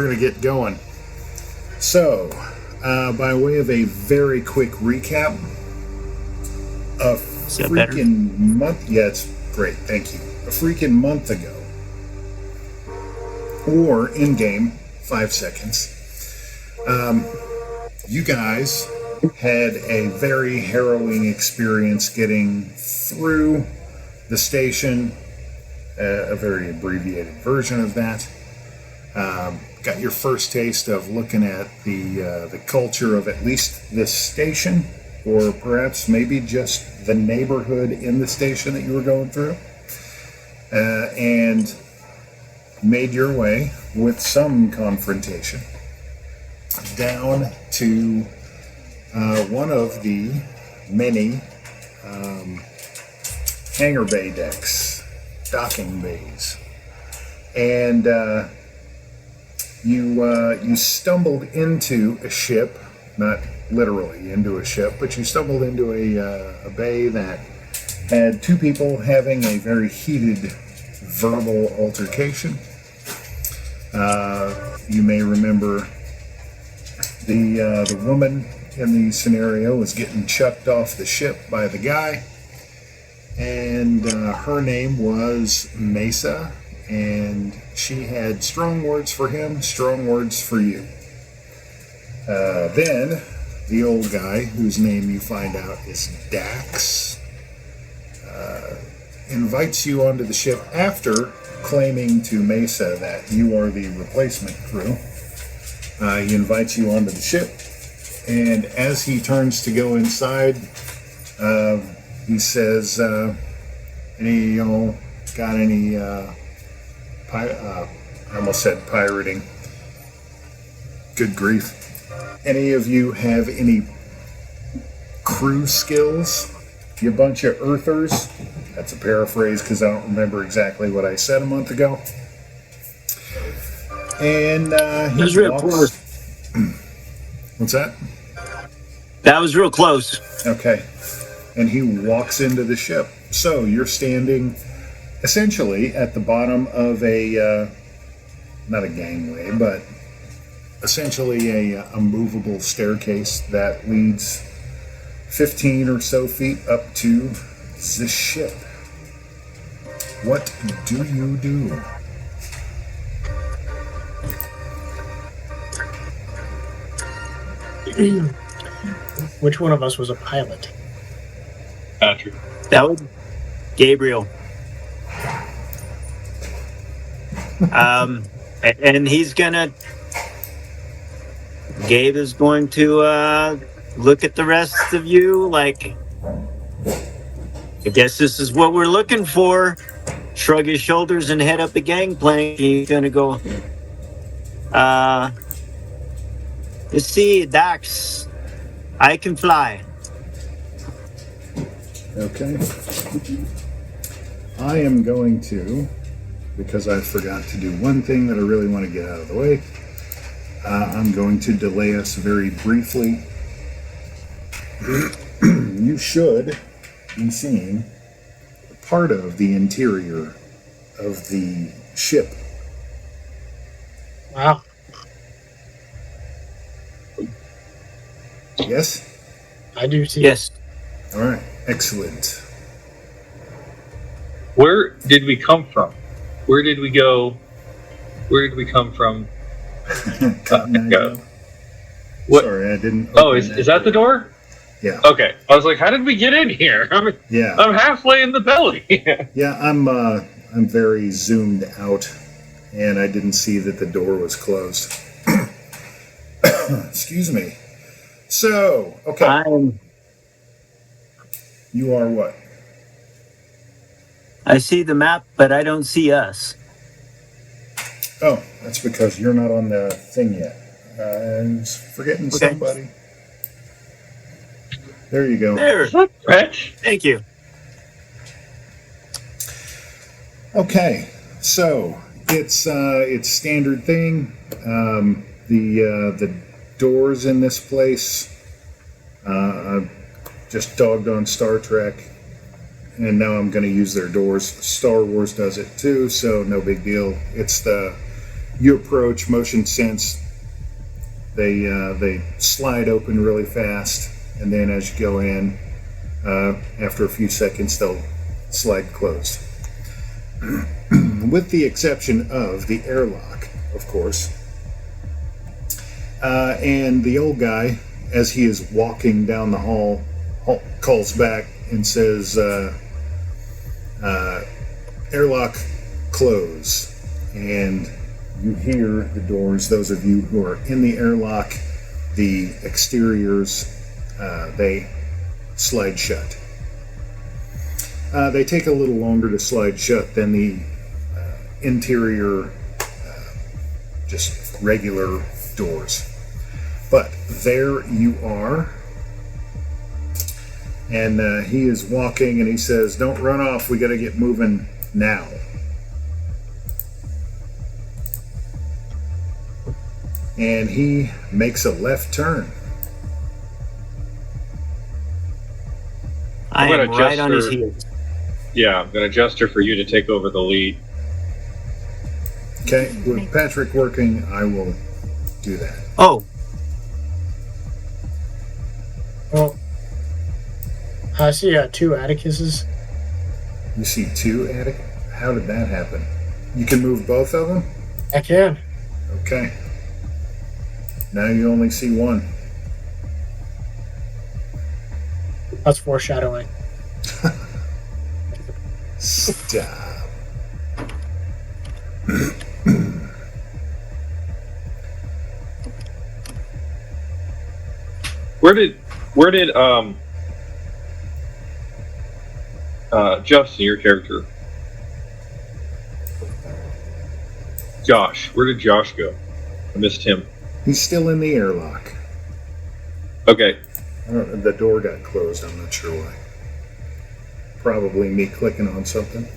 going to get going. So, by way of a very quick recap, a freaking month... Yeah, it's great, thank you. A freaking month ago, or in-game, 5 seconds, you guys had a very harrowing experience getting through the station, a very abbreviated version of that. Got your first taste of looking at the culture of at least this station, or perhaps maybe just the neighborhood in the station that you were going through, and made your way with some confrontation down to one of the many hangar bay decks, docking bays, and you stumbled into a ship, not literally into a ship, but you stumbled into a bay that had two people having a very heated verbal altercation. You may remember the woman in the scenario was getting chucked off the ship by the guy, and her name was Mesa, and she had strong words for him, strong words for you. Then the old guy, whose name you find out is Dax, invites you onto the ship after claiming to Mesa that you are the replacement crew. He invites you onto the ship, and as he turns to go inside, he says, any of y'all got any, I almost said pirating. Good grief. Any of you have any crew skills? You bunch of earthers? That's a paraphrase because I don't remember exactly what I said a month ago. And he was real close. What's that? That was real close. Okay. And he walks into the ship. So you're standing essentially at the bottom of a, not a gangway, but essentially a movable staircase that leads 15 or so feet up to the ship. What do you do? Which one of us was a pilot? Patrick. That was Gabriel. And he's gonna... Gabe is going to look at the rest of you like, I guess this is what we're looking for. Shrug his shoulders and head up the gangplank. He's gonna go, you see, Dax, I can fly. Okay. I am going to, because I forgot to do one thing that I really want to get out of the way, I'm going to delay us very briefly. You should be seeing part of the interior of the ship. Wow. Yes? I do see. Yes. All right. Excellent. Where did we come from? Where did we go? Where did we come from? Go. What? Sorry, I didn't. Oh, is that the door? Yeah. Okay. I was like, how did we get in here? I'm halfway in the belly. Yeah, I'm very zoomed out, and I didn't see that the door was closed. Excuse me. So, okay. You are what? I see the map, but I don't see us. Oh, that's because you're not on the thing yet. I'm forgetting somebody. There you go. There. Rich? Thank you. Okay, so it's standard thing. The doors in this place, I've just dogged on Star Trek, and now I'm going to use their doors. Star Wars does it too, so no big deal. It's the You approach, motion sense. They slide open really fast, and then as you go in, after a few seconds, they'll slide closed. With the exception of the airlock, of course. And the old guy, as he is walking down the hall, calls back and says, airlock close. And you hear the doors, those of you who are in the airlock, the exteriors, they slide shut. They take a little longer to slide shut than the interior, just regular doors. But there you are. And he is walking and he says, "Don't run off, we got to get moving now." And he makes a left turn. I I'm am gonna right on his gesture- heels. Yeah, I'm going to gesture for you to take over the lead. Okay, with Patrick working, I will do that. Oh, Well, I see 2 Atticuses. You see 2 attic? How did that happen? You can move both of them? I can. Okay. Now you only see 1. That's foreshadowing. Stop. Where did Justin, your character, Josh, where did Josh go? I missed him. He's still in the airlock. Okay, The door got closed, I'm not sure why. Probably me clicking on something.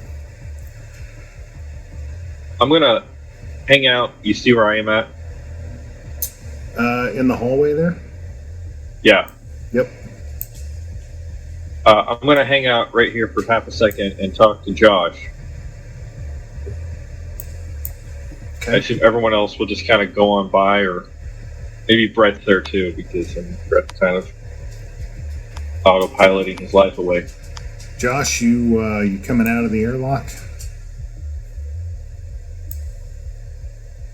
I'm gonna hang out. You see where I am at? In the hallway there? Yeah. Yep. I'm gonna hang out right here for half a second and talk to Josh. I Okay. assume everyone else will just kind of go on by, or maybe Brett's there too, because Brett's kind of autopiloting his life away. Josh, you coming out of the airlock?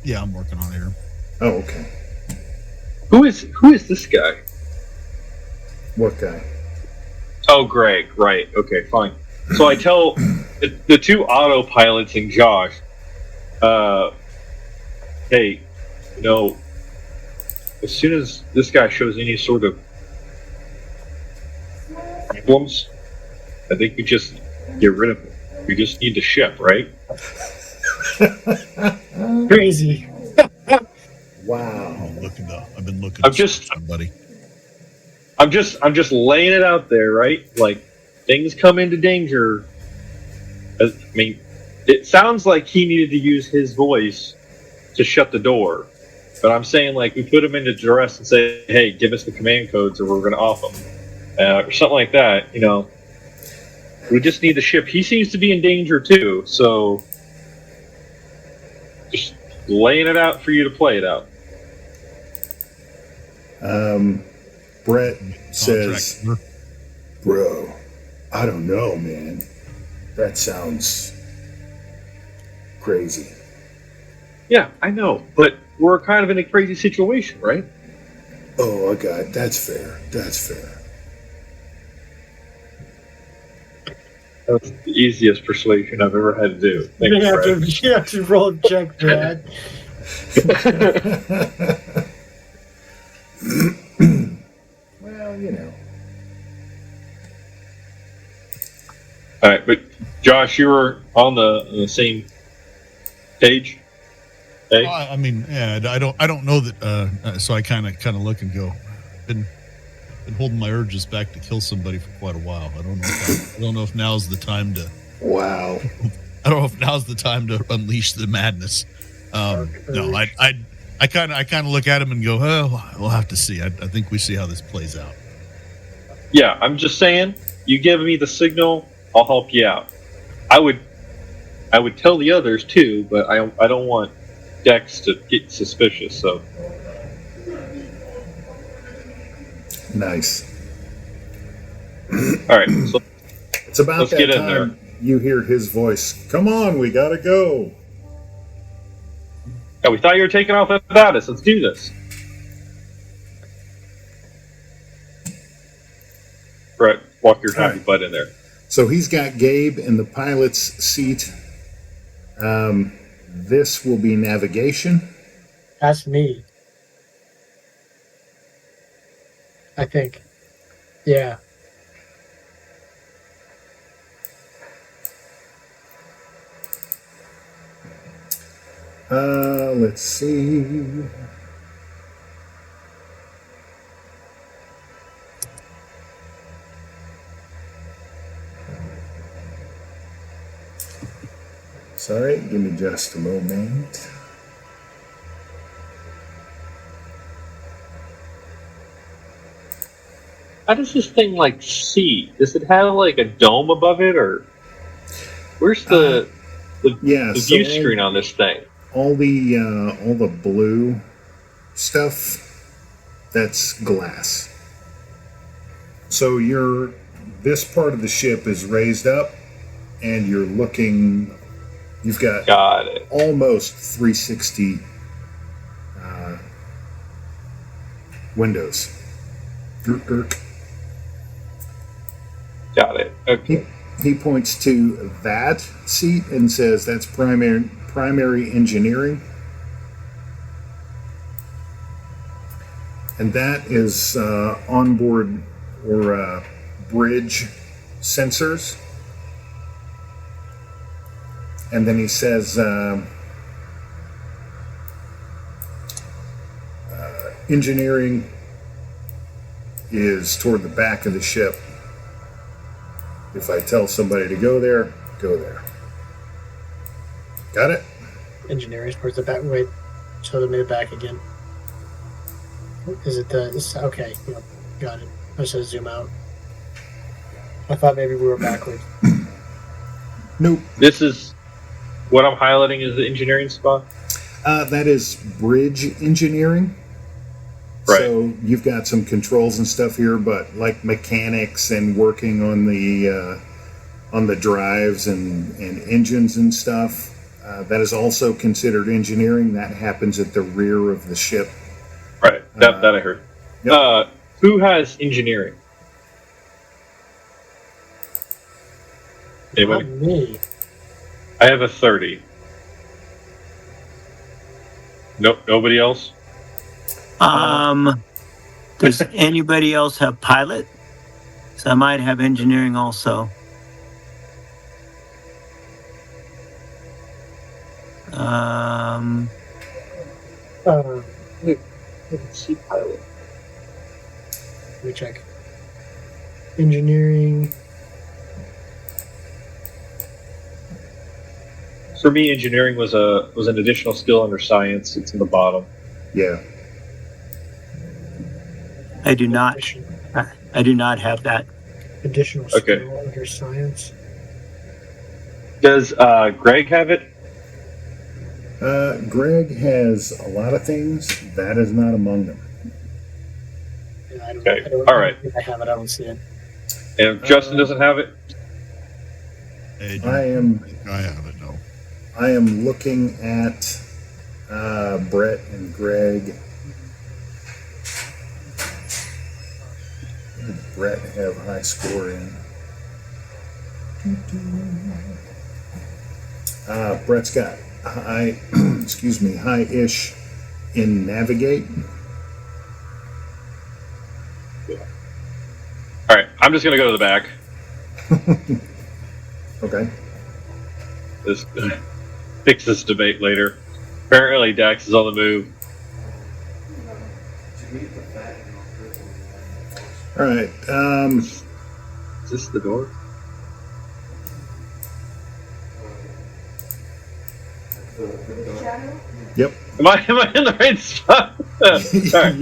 Yeah, I'm working on it here. Oh, okay. Who is this guy? What guy? Oh, Greg. Right. Okay, fine. So I tell the 2 autopilots and Josh, hey, as soon as this guy shows any sort of problems, I think we just get rid of him. We just need the ship, right? Crazy. Wow. I've been looking. I'm for just- somebody. I'm just laying it out there, right? Like, things come into danger. I mean, it sounds like he needed to use his voice to shut the door. But I'm saying, like, we put him into duress and say, hey, give us the command codes or we're going to off him. Or something like that, We just need the ship. He seems to be in danger, too. So, just laying it out for you to play it out. Brett says, Contract. "Bro, I don't know, man. That sounds crazy." Yeah, I know. But we're kind of in a crazy situation, right? Oh, I got it. That's fair. That's fair. That's the easiest persuasion I've ever had to do. Thank you, Brad. You have to roll a check, Brad. Well, All right, but Josh, you were on the same page. Hey, I mean, yeah, I don't know that. So I kind of look and go. Been holding my urges back to kill somebody for quite a while. I don't know if now's the time to. wow. I don't know if now's the time to unleash the madness. No, I kind of look at him and go, oh, we'll have to see. I think we see how this plays out. yeah, I'm just saying. You give me the signal, I'll help you out. I would tell the others too, but I don't want Dex to get suspicious. So Nice. all right, so It's about Let's that get in time you hear his voice. Come on, we gotta go. yeah, we thought you were taking off without us. Let's do this. Brett, walk your happy butt in there. So he's got Gabe in the pilot's seat. This will be navigation. That's me. I think. Yeah. Let's see. Sorry, give me just a moment. How does this thing like see? Does it have like a dome above it, or where's the Yeah, the so view screen on this thing? all the blue stuff, that's glass. So this part of the ship is raised up, and you're looking. You've got Got it. almost 360 windows. Gurk. Got it. Okay. He points to that seat and says that's primary engineering. And that is onboard or bridge sensors. And then he says engineering is toward the back of the ship. If I tell somebody to go there, go there. Got it? Engineering towards the back. Wait. Show them the back again. Is it okay. Yep. Got it. I should zoom out. I thought maybe we were backwards. Nope. This is what I'm highlighting is the engineering spot. That is bridge engineering. Right. So you've got some controls and stuff here, but like mechanics and working on the drives and engines and stuff, that is also considered engineering. That happens at the rear of the ship. Right. That I heard. Yep. Who has engineering? Anybody? Not me. I have a 30. Nope. Nobody else. Does anybody else have pilot? So I might have engineering also. Let's see pilot. Let me check. Engineering. For me, engineering was an additional skill under science. It's in the bottom. Yeah. I do not. I do not have that. Additional Okay. skill under science. Does Greg have it? Greg has a lot of things. That is not among them. Yeah, Okay, I don't, all right. I think I have it. I don't see it. And if Justin doesn't have it, I am I have it. No. I am looking at Brett and Greg. What did Brett have high score in? Brett's got high, high-ish in navigate. all right. I'm just gonna go to the back. Okay. This fix this debate later. Apparently, Dax is on the move. All right. Is this the door? Yep. Am I in the right spot? All right.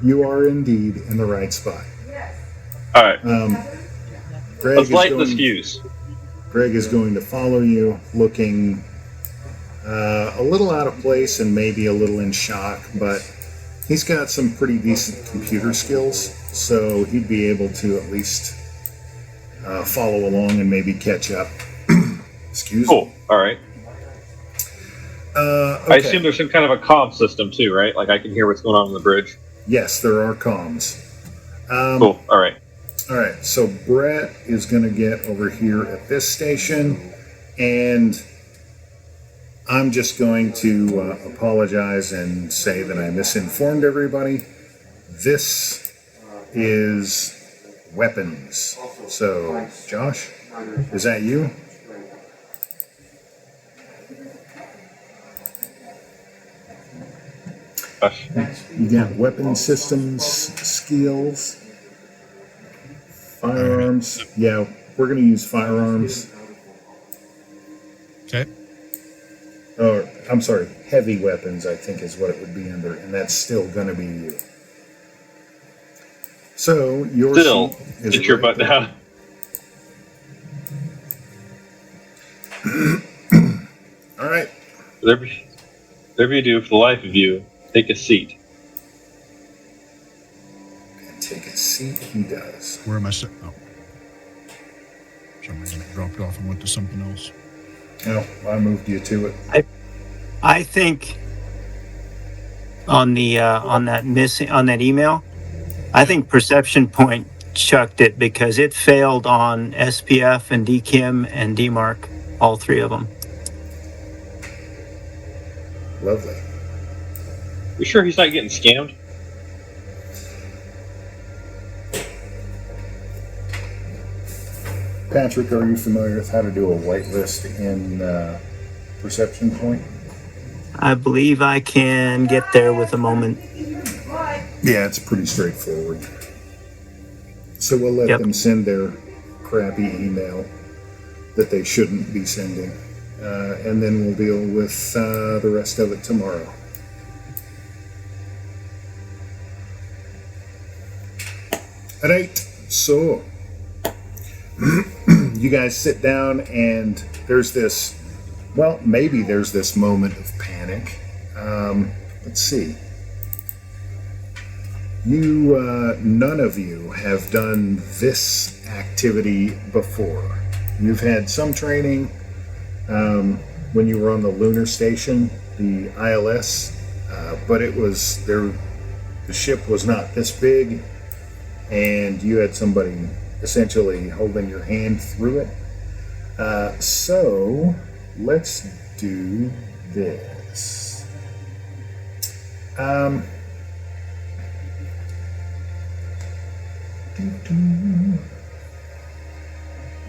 You are indeed in the right spot. All right. Greg Let's is light the going- fuse. Greg is going to follow you, looking a little out of place and maybe a little in shock, but he's got some pretty decent computer skills, so he'd be able to at least follow along and maybe catch up. Excuse Cool. me. All right. Okay. I assume there's some kind of a comm system too, right? Like I can hear what's going on the bridge. Yes, there are comms. Cool. All right. All right, so Brett is going to get over here at this station, and I'm just going to apologize and say that I misinformed everybody. This is weapons. So, Josh, is that you? Gosh. You got weapon systems, skills, firearms. Yeah, we're going to use firearms. Okay. Oh, I'm sorry, heavy weapons, I think is what it would be under, and that's still going to be you. So, your Still, seat is get your right butt down. All right. Whatever you do, for the life of you, take a seat. And take a seat, he does. Where am I sitting? Oh. For some reason it dropped off and went to something else. Oh, I moved you to it. I think on the on that email, I think Perception Point chucked it because it failed on SPF and DKIM and DMARC, all three of them. Lovely. You sure he's not getting scammed? Patrick, are you familiar with how to do a whitelist in Perception Point? I believe I can get there with a moment. Yeah, it's pretty straightforward. So we'll let them send their crappy email that they shouldn't be sending. And then we'll deal with the rest of it tomorrow. All right, so you guys sit down and there's this, well, maybe there's this moment of panic. Let's see. None of you have done this activity before. You've had some training when you were on the lunar station, the ILS, but it was there. The ship was not this big, and you had somebody essentially holding your hand through it. So let's do this.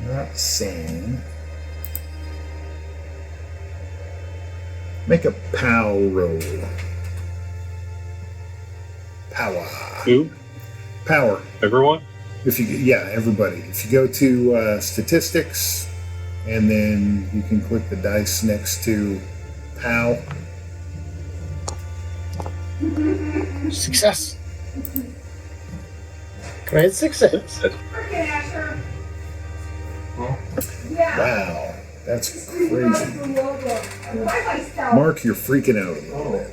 Not sane. Make a POW roll. Power. Who? Power. Everyone? Everybody. If you go to statistics, and then you can click the dice next to POW. Success. Great success. Wow, that's crazy. Mark, you're freaking out a little bit.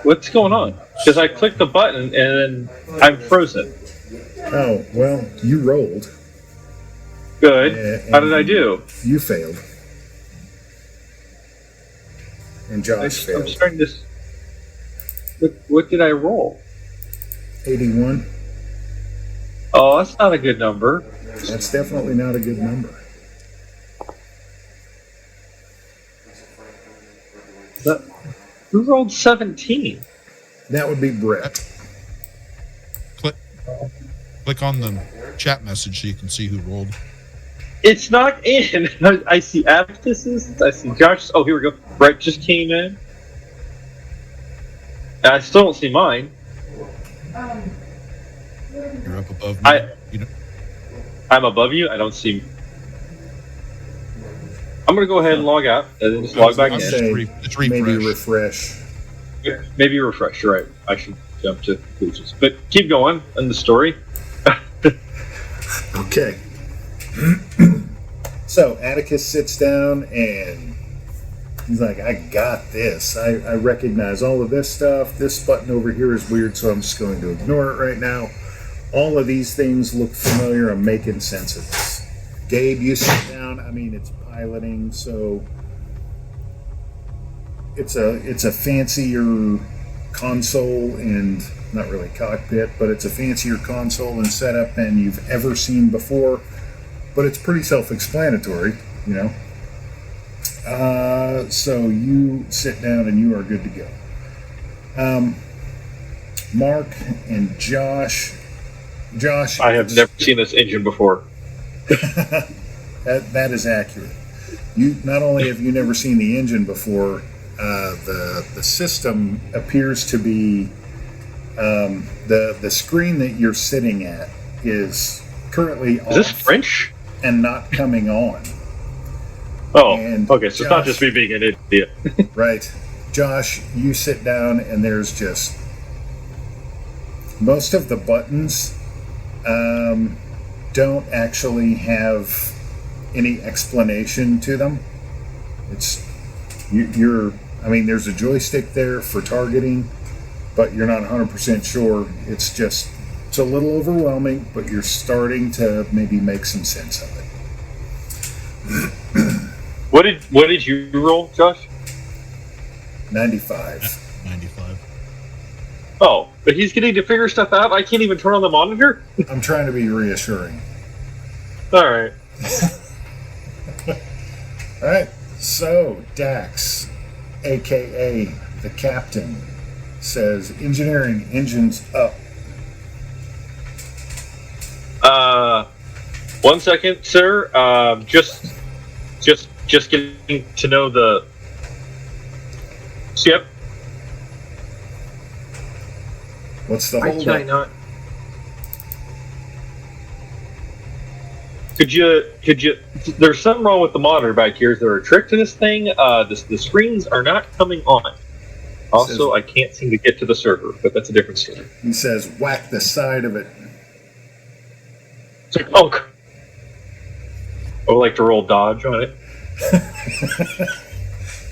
What's going on? Because I clicked the button and then I'm frozen. Oh, well, you rolled. Good. How did I do? You failed. And Josh I'm failed. starting to. What did I roll? 81. Oh, that's not a good number. That's definitely not a good number. Who rolled 17? That would be Brett. Click on the chat message so you can see who rolled. It's not in. I see Abacus's. I see Josh. Oh, here we go. Brett just came in. And I still don't see mine. You're up above me. I'm above you. I don't see. I'm gonna go ahead and log out and then just log back in. It's refresh. Maybe refresh. Maybe refresh. You're right. I should jump to conclusions. But keep going in the story. Okay. So Atticus sits down and He's like, I got this. I recognize all of this stuff. This button over here is weird, so I'm just going to ignore it right now. All of these things look familiar. I'm making sense of this. Gabe, you sit down. I mean, it's piloting, so it's a fancier console and not really cockpit, but it's a fancier console and setup than you've ever seen before. But it's pretty self-explanatory, you know. So you sit down and you are good to go. Mark and Josh. I have never seen this engine before. That is accurate. You not only have you never seen the engine before, the system appears to be the screen that you're sitting at is currently off. Is this French? And not coming on. Oh, And okay. So Josh, it's not just me being an idiot. right. Josh, you sit down and there's just most of the buttons don't actually have any explanation to them. It's you're I mean, there's a joystick there for targeting, but you're not 100% sure. It's a little overwhelming, but you're starting to maybe make some sense of it. What did you roll, Josh? 95. 95. Oh, but he's getting to figure stuff out. I can't even turn on the monitor. I'm trying to be reassuring. All right. All right. So Dax, aka the captain, says engineering engines up. 1 second, sir. Just getting to know the ship. What's the Why hold can I up? not? Could you? There's something wrong with the monitor back here. Is there a trick to this thing? The screens are not coming on. Also, I can't seem to get to the server, but that's a different story. He says whack the side of it. It's like, oh, I would like to roll dodge on it.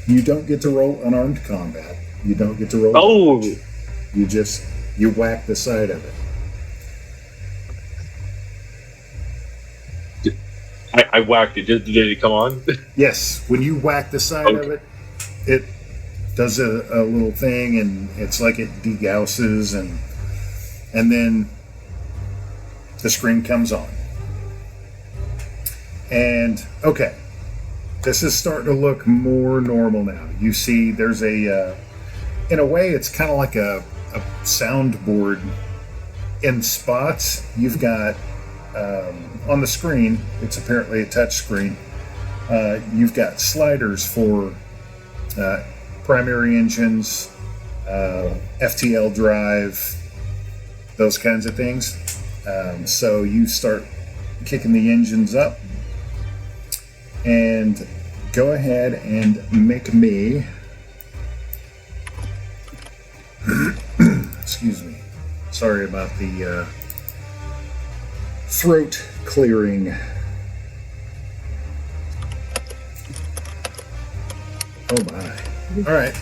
You don't get to roll unarmed combat. You don't get to roll. Oh, You whack the side of it. I whacked it. Did it come on? Yes, when you whack the side of it, it does a little thing, and it's like it degausses, and then the screen comes on. And okay, this is starting to look more normal now. You see, there's in a way, it's kind of like a soundboard in spots. You've got on the screen, it's apparently a touch screen. You've got sliders for primary engines, FTL drive, those kinds of things. So you start kicking the engines up, and go ahead and make me. Excuse me. Sorry about the throat clearing. Oh my. All right.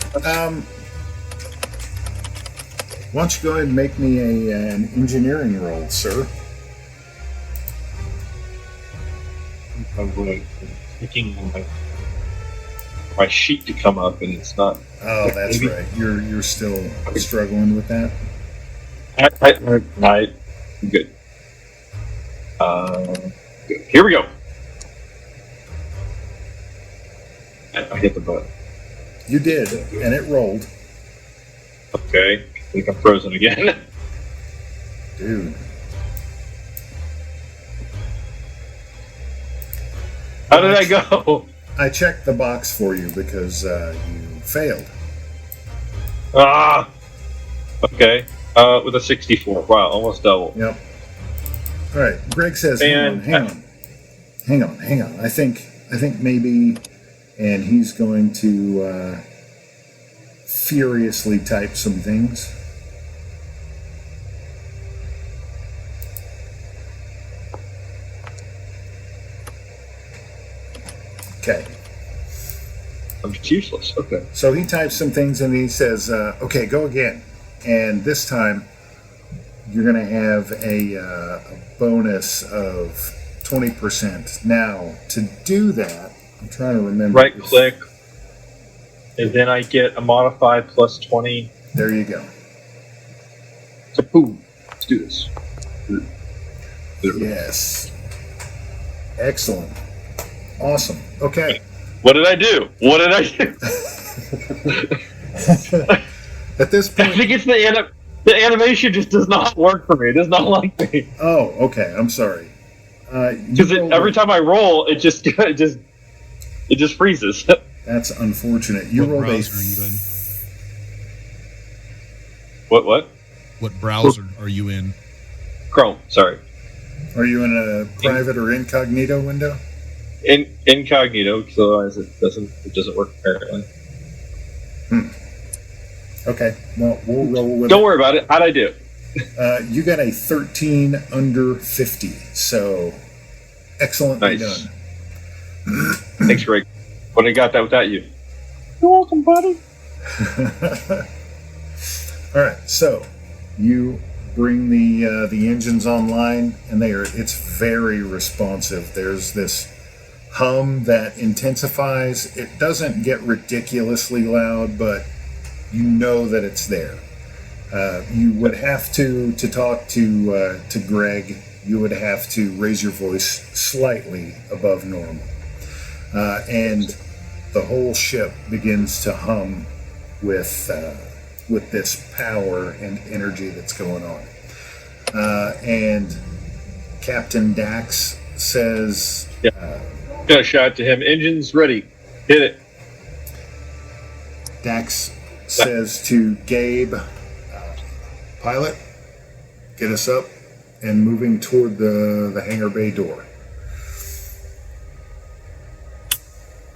Why don't you go ahead and make me an engineering roll, sir? I'm thinking my sheet to come up, and it's not. Oh, that's Maybe. right. You're still struggling with that. I'm good. Good. Here we go. I hit the button. You did, and it rolled. Okay. I think I'm frozen again. Dude. How did I go? I checked the box for you because you failed. Ah. Okay. With a 64. Wow, almost double. Yep. All right. Greg says, And- hang on. I think maybe, and he's going to furiously type some things. Okay. I'm just useless. Okay. So he types some things and he says, okay, go again. And this time you're going to have a bonus of 20%. Now, to do that, I'm trying to remember. Right click, and then I get a modify plus 20. There you go. So boom. Let's do this. Yes. Excellent. Awesome. Okay. What did I do? What did I do? At this I point. think it's the animation just does not work for me. It does not like me. Oh, okay. I'm sorry. Because every time I roll, it just freezes. That's unfortunate. You What rolled browser are you in? What? What browser are you in? Chrome. Sorry. Are you in a private or incognito window? Incognito, because otherwise it doesn't work apparently. Okay. Well, we'll roll with Don't worry about it. How'd I do? You got a 13 under 50. So excellently Nice. done. Thanks, Greg. But I got that without you. You're welcome, buddy. All right. So you bring the engines online, and it's very responsive. There's this hum that intensifies. It doesn't get ridiculously loud, but you know that it's there. You would have to talk to Greg. You would have to raise your voice slightly above normal, and the whole ship begins to hum with this power and energy that's going on. And Captain Dax says, Got a shot to him. Engines ready. Hit it. Dax says to Gabe, pilot, get us up and moving toward the hangar bay door.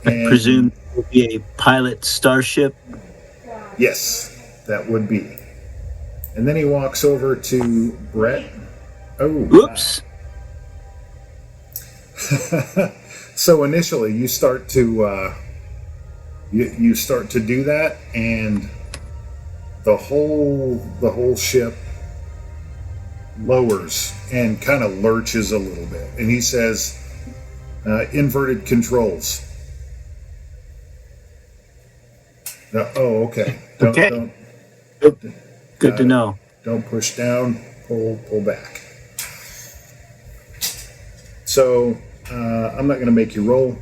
I presume it will be a pilot starship. Yes, that would be. And then he walks over to Brett. Oh, Oops. wow. So initially, you start to you start to do that, and the whole ship lowers and kind of lurches a little bit. And he says, "Inverted controls." Oh, okay. Okay. Good to know. Don't push down. Pull back. So I'm not going to make you roll.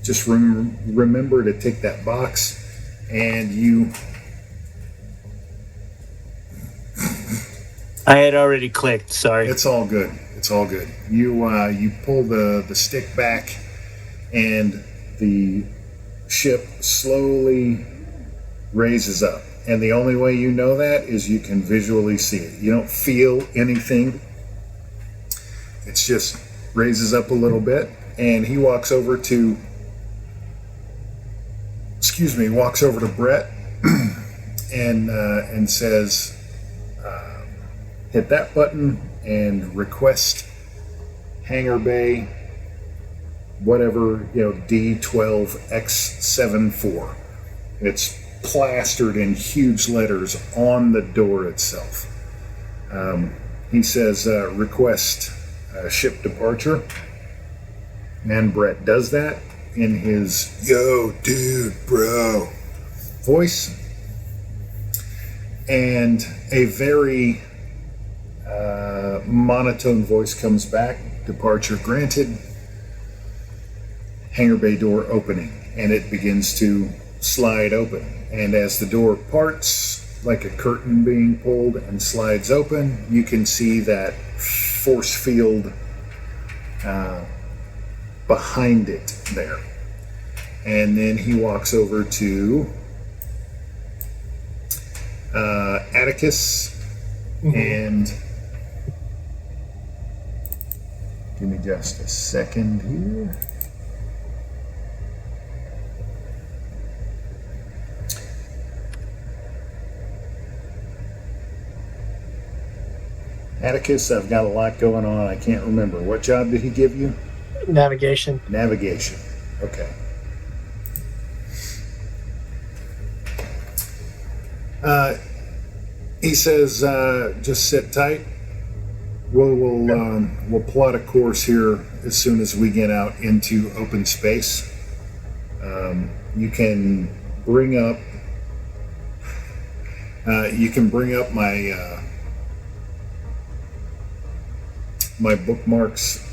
Just remember to tick that box, and you. I had already clicked. Sorry. It's all good. It's all good. You pull the stick back, and the ship slowly raises up. And the only way you know that is you can visually see it. You don't feel anything. It's just raises up a little bit, and he walks over to Brett and says, hit that button and request hangar bay whatever, D12X74. It's plastered in huge letters on the door itself. He says, request ship departure. And Brett does that in his "yo, dude, bro" voice. And a very monotone voice comes back. Departure granted. Hangar bay door opening. And it begins to slide open. And as the door parts, like a curtain being pulled and slides open, you can see that force field behind it there. And then he walks over to Atticus and give me just a second here. Atticus, I've got a lot going on. I can't remember. What job did he give you? Navigation. Navigation. Okay. He says, just sit tight. We'll plot a course here as soon as we get out into open space. You can bring up my bookmarks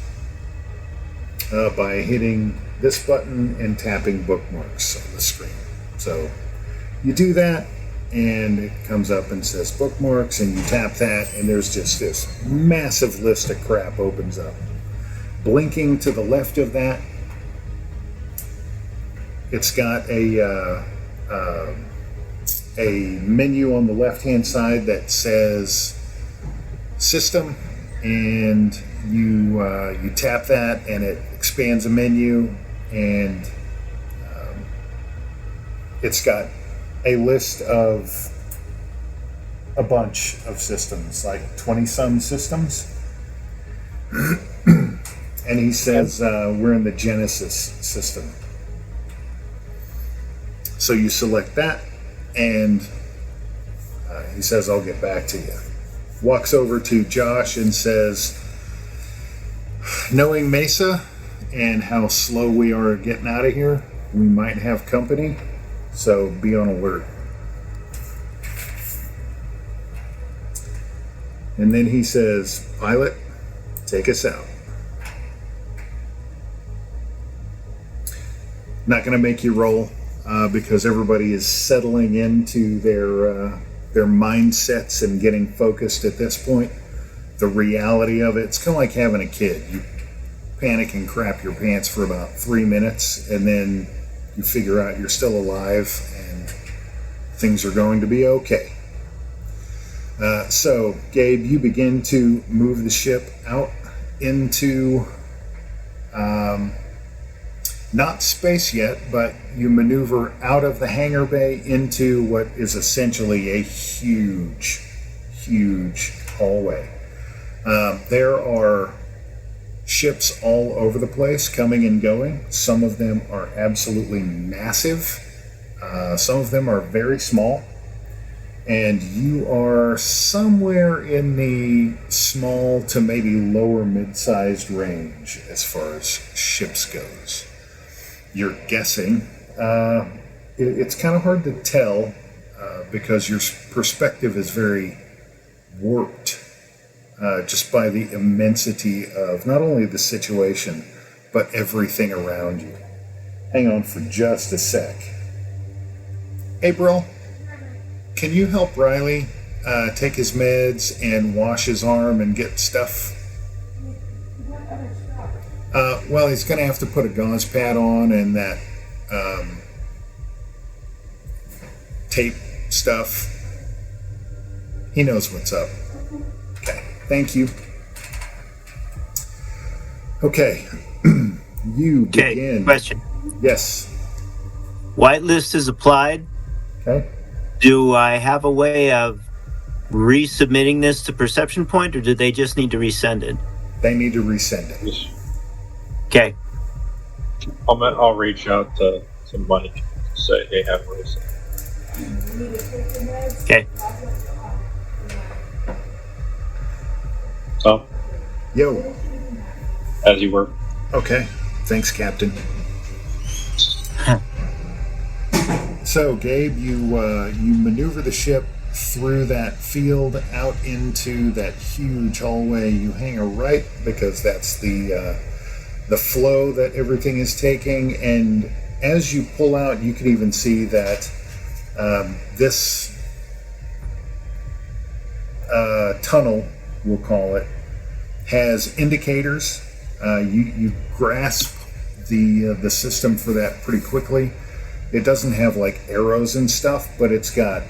by hitting this button and tapping bookmarks on the screen. So you do that, and it comes up and says bookmarks, and you tap that, and there's just this massive list of crap opens up. Blinking to the left of that, it's got a menu on the left-hand side that says system, and you tap that, and it expands a menu, and it's got a list of a bunch of systems, like 20-some systems. And he says we're in the Genesis system. So you select that, and he says, I'll get back to you. Walks over to Josh and says, knowing Mesa and how slow we are getting out of here, we might have company, so be on alert. And then he says, pilot, take us out. Not going to make you roll because everybody is settling into their mindsets and getting focused at this point. The reality of it's kind of like having a kid. You panic and crap your pants for about 3 minutes, and then you figure out you're still alive and things are going to be okay. So, Gabe, you begin to move the ship out into not space yet, but you maneuver out of the hangar bay into what is essentially a huge hallway. There are ships all over the place, coming and going. Some of them are absolutely massive. Some of them are very small. And you are somewhere in the small to maybe lower mid-sized range as far as ships goes. You're guessing. It's kind of hard to tell because your perspective is very warped just by the immensity of not only the situation, but everything around you. Hang on for just a sec. April, can you help Riley take his meds and wash his arm and get stuff? Well, he's going to have to put a gauze pad on and that tape stuff. He knows what's up. Okay, thank you. Okay, you begin. Question. Yes. Whitelist is applied. Okay. Do I have a way of resubmitting this to Perception Point, or do they just need to resend it? They need to resend it. Okay. I'll reach out to somebody to say, hey, have this. Okay. So, Yo. as you were. Okay. Thanks, Captain. So, Gabe, you maneuver the ship through that field out into that huge hallway. You hang a right because that's the flow that everything is taking. And as you pull out, you can even see that this tunnel, we'll call it, has indicators. You grasp the system for that pretty quickly. It doesn't have like arrows and stuff, but it's got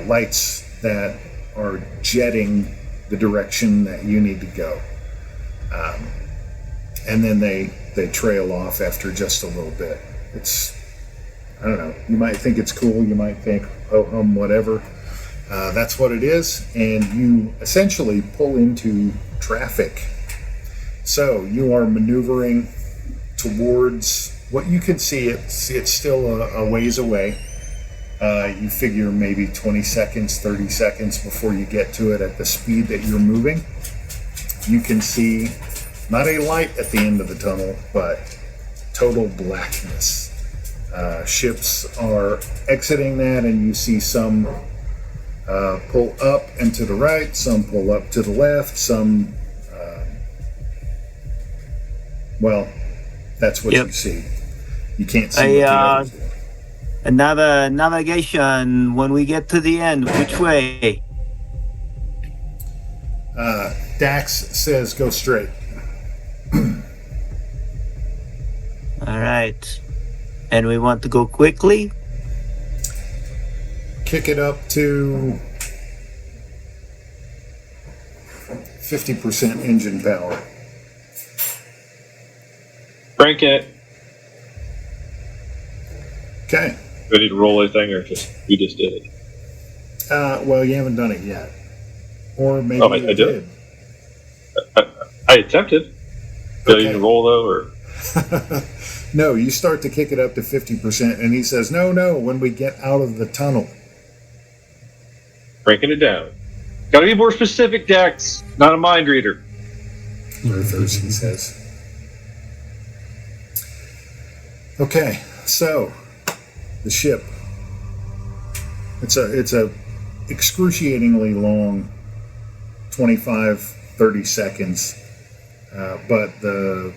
lights that are jetting the direction that you need to go. And then they trail off after just a little bit. It's, I don't know, you might think it's cool, you might think, oh, whatever. That's what it is, and you essentially pull into traffic. So you are maneuvering towards what you can see. It's still a ways away. You figure maybe 20 seconds, 30 seconds before you get to it at the speed that you're moving. You can see not a light at the end of the tunnel, but total blackness. Ships are exiting that, and you see some pull up and to the right, some pull up to the left, some well, that's what you see. You can't see what the others do. Another navigation when we get to the end. Which way? Dax says go straight. All right. And we want to go quickly? Kick it up to 50% engine power. Crank it. Okay. Do I need to roll anything, or you just did it? Well, you haven't done it yet. Or maybe I you did. I attempted. Do I need to roll, though, or? No, you start to kick it up to 50%, and he says, no, when we get out of the tunnel. Cranking it down. Gotta be more specific, Dex. Not a mind reader. Earthers, he says. Okay, so the ship. It's a excruciatingly long 25-30 seconds, but the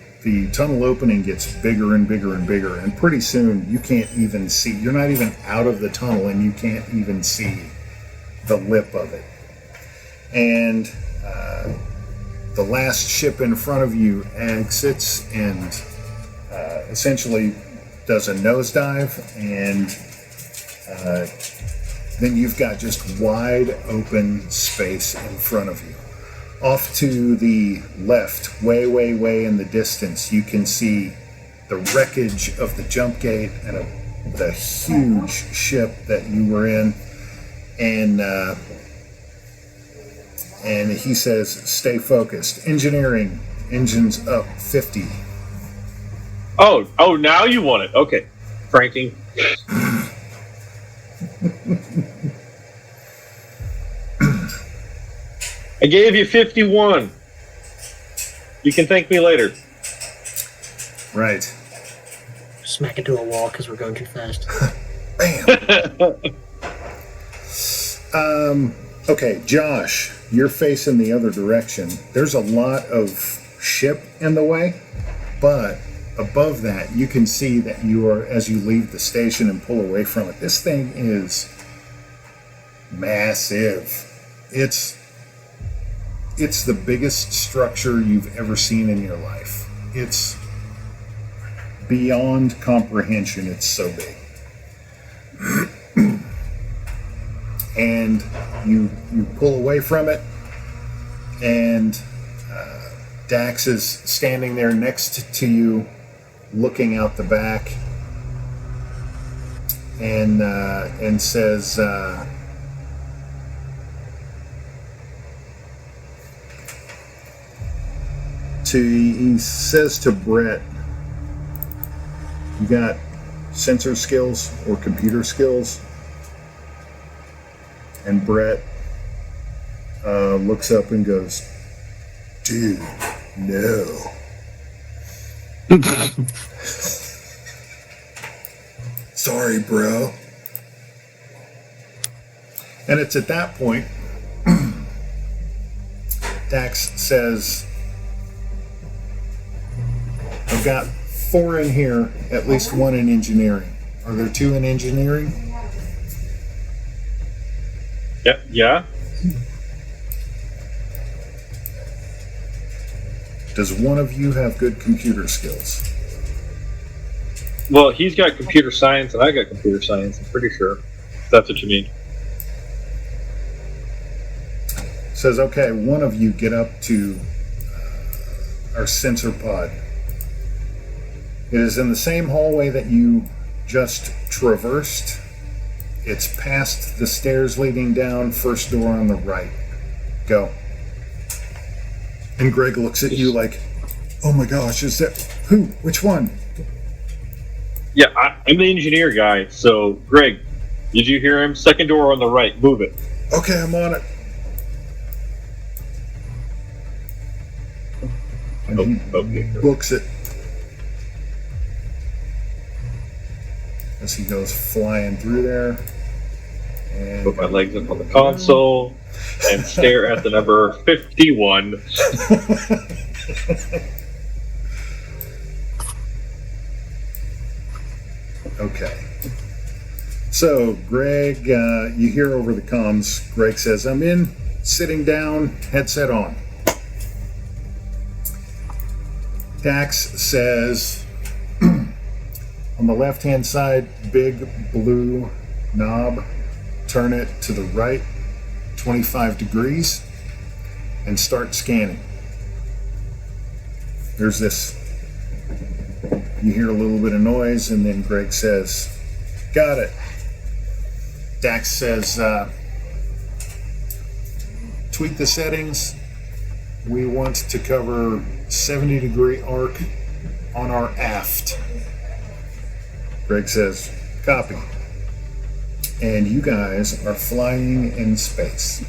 tunnel opening gets bigger and bigger and bigger, and pretty soon you can't even see. You're not even out of the tunnel, and you can't even see the lip of it. And the last ship in front of you exits and essentially does a nosedive, and then you've got just wide open space in front of you. Off to the left, way in the distance, you can see the wreckage of the jump gate and the huge ship that you were in. And he says, stay focused. Engineering, engines up 50. Oh, now you want it. Okay. Cranking. I gave you 51. You can thank me later. Right. Smack into a wall because we're going too fast. Bam. Okay, Josh, you're facing the other direction. There's a lot of ship in the way, but above that, you can see that you are, as you leave the station and pull away from it, this thing is massive. It's the biggest structure you've ever seen in your life. It's beyond comprehension. It's so big. And you pull away from it, and Dax is standing there next to you, looking out the back, and says, he says to Brett, you got sensor skills or computer skills? And Brett looks up and goes, dude, no. Sorry, bro. And it's at that point Dax says, I've got 4 in here, at least 1 in engineering. Are there 2 in engineering? Yeah. Does one of you have good computer skills? Well, he's got computer science and I got computer science, I'm pretty sure. If that's what you mean. Says, okay, one of you get up to our sensor pod. It is in the same hallway that you just traversed. It's past the stairs leading down, first door on the right. Go. And Greg looks at you like, oh my gosh, is that who? Which one? Yeah, I'm the engineer guy, so Greg, Did you hear him? Second door on the right. Move it. Okay, I'm on it. And he Okay. books it as he goes flying through there. And Put my legs up on the console and stare at the number 51. Okay. So, Greg, you hear over the comms, Greg says, I'm in, sitting down, headset on. Dax says, on the left-hand side, big blue knob, turn it to the right 25 degrees and start scanning. There's this, you hear a little bit of noise, and then Greg says, got it. Dax says, tweak the settings. We want to cover 70-degree arc on our aft. Greg says, copy. And you guys are flying in space.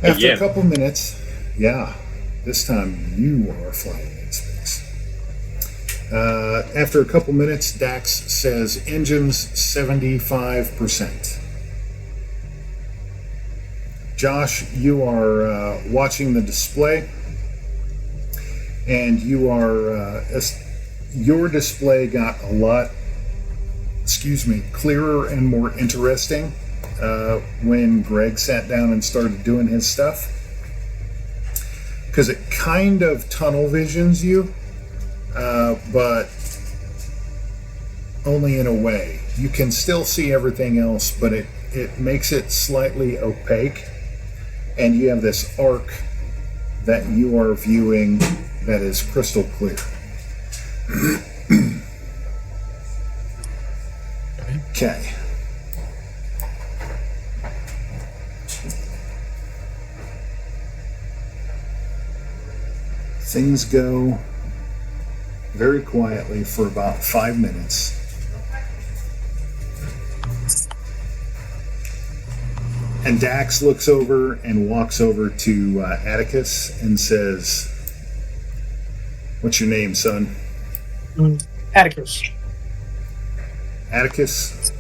After Again. a couple minutes, yeah, this time you are flying in space. After a couple minutes, Dax says, engines 75%. Josh, you are watching the display, and you are, your display got a lot, clearer and more interesting when Greg sat down and started doing his stuff. Because it kind of tunnel visions you, but only in a way. You can still see everything else, but it makes it slightly opaque. And you have this arc that you are viewing that is crystal clear. Okay. Things go very quietly for about 5 minutes. And Dax looks over and walks over to Atticus and says, what's your name, son? Atticus. Atticus,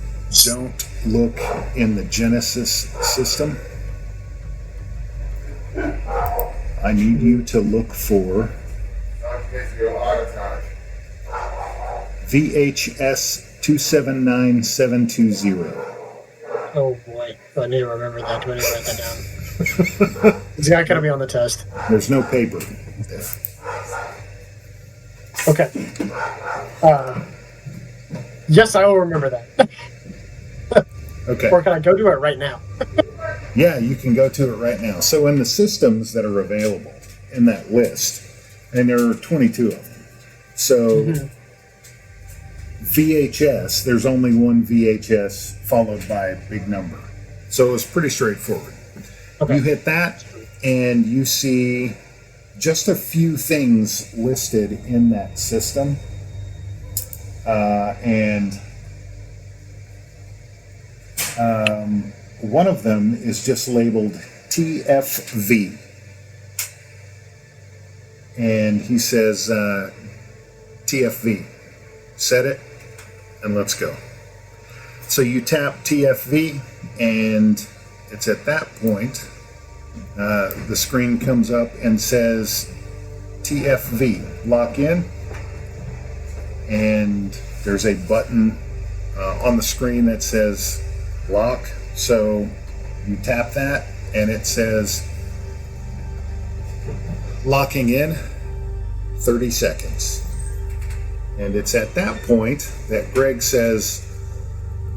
don't look in the Genesis system. I need you to look for VHS 279720. Oh boy. I need to remember that. Do I need to write that down? It's not going to be on the test. There's no paper there. Okay. Yes, I will remember that. Okay. Or can I go do it right now? Yeah, you can go to it right now. So in the systems that are available in that list, and there are 22 of them. So VHS, there's only one VHS followed by a big number. So it's pretty straightforward. Okay. You hit that and you see just a few things listed in that system. One of them is just labeled TFV. And he says, TFV, set it, and let's go. So you tap TFV, and it's at that point, the screen comes up and says, TFV, lock in. And there's a button on the screen that says lock. So you tap that, and it says locking in 30 seconds. And it's at that point that Greg says,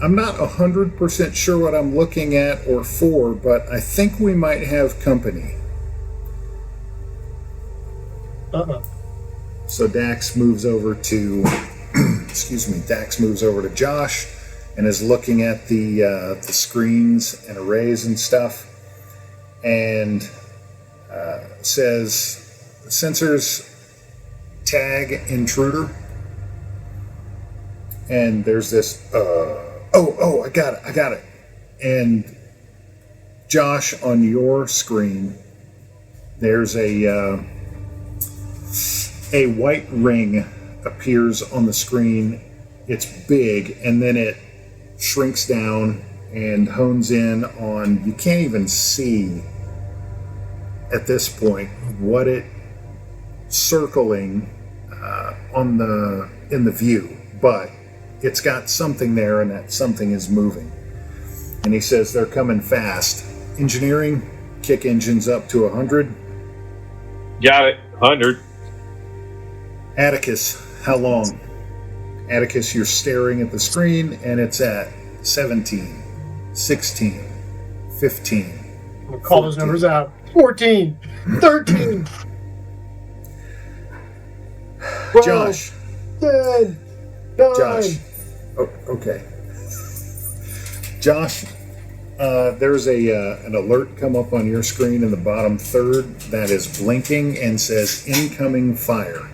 I'm not 100% sure what I'm looking at or for, but I think we might have company. So Dax moves over to, Dax moves over to Josh and is looking at the screens and arrays and stuff, and says, sensors tag intruder. And there's this, Oh, I got it. And Josh, on your screen, there's a white ring appears on the screen. It's big, and then it shrinks down and hones in on, you can't even see at this point what it circling in the view, but it's got something there, and that something is moving. And he says they're coming fast. Engineering, kick engines up to 100. Got it. 100. Atticus, how long? Atticus, you're staring at the screen, and it's at 17, 16, 15. I'm gonna call those numbers out. 14, 13. 12, Josh. 10, 9. Josh. Oh, okay. Josh, there's an alert come up on your screen in the bottom third that is blinking and says incoming fire.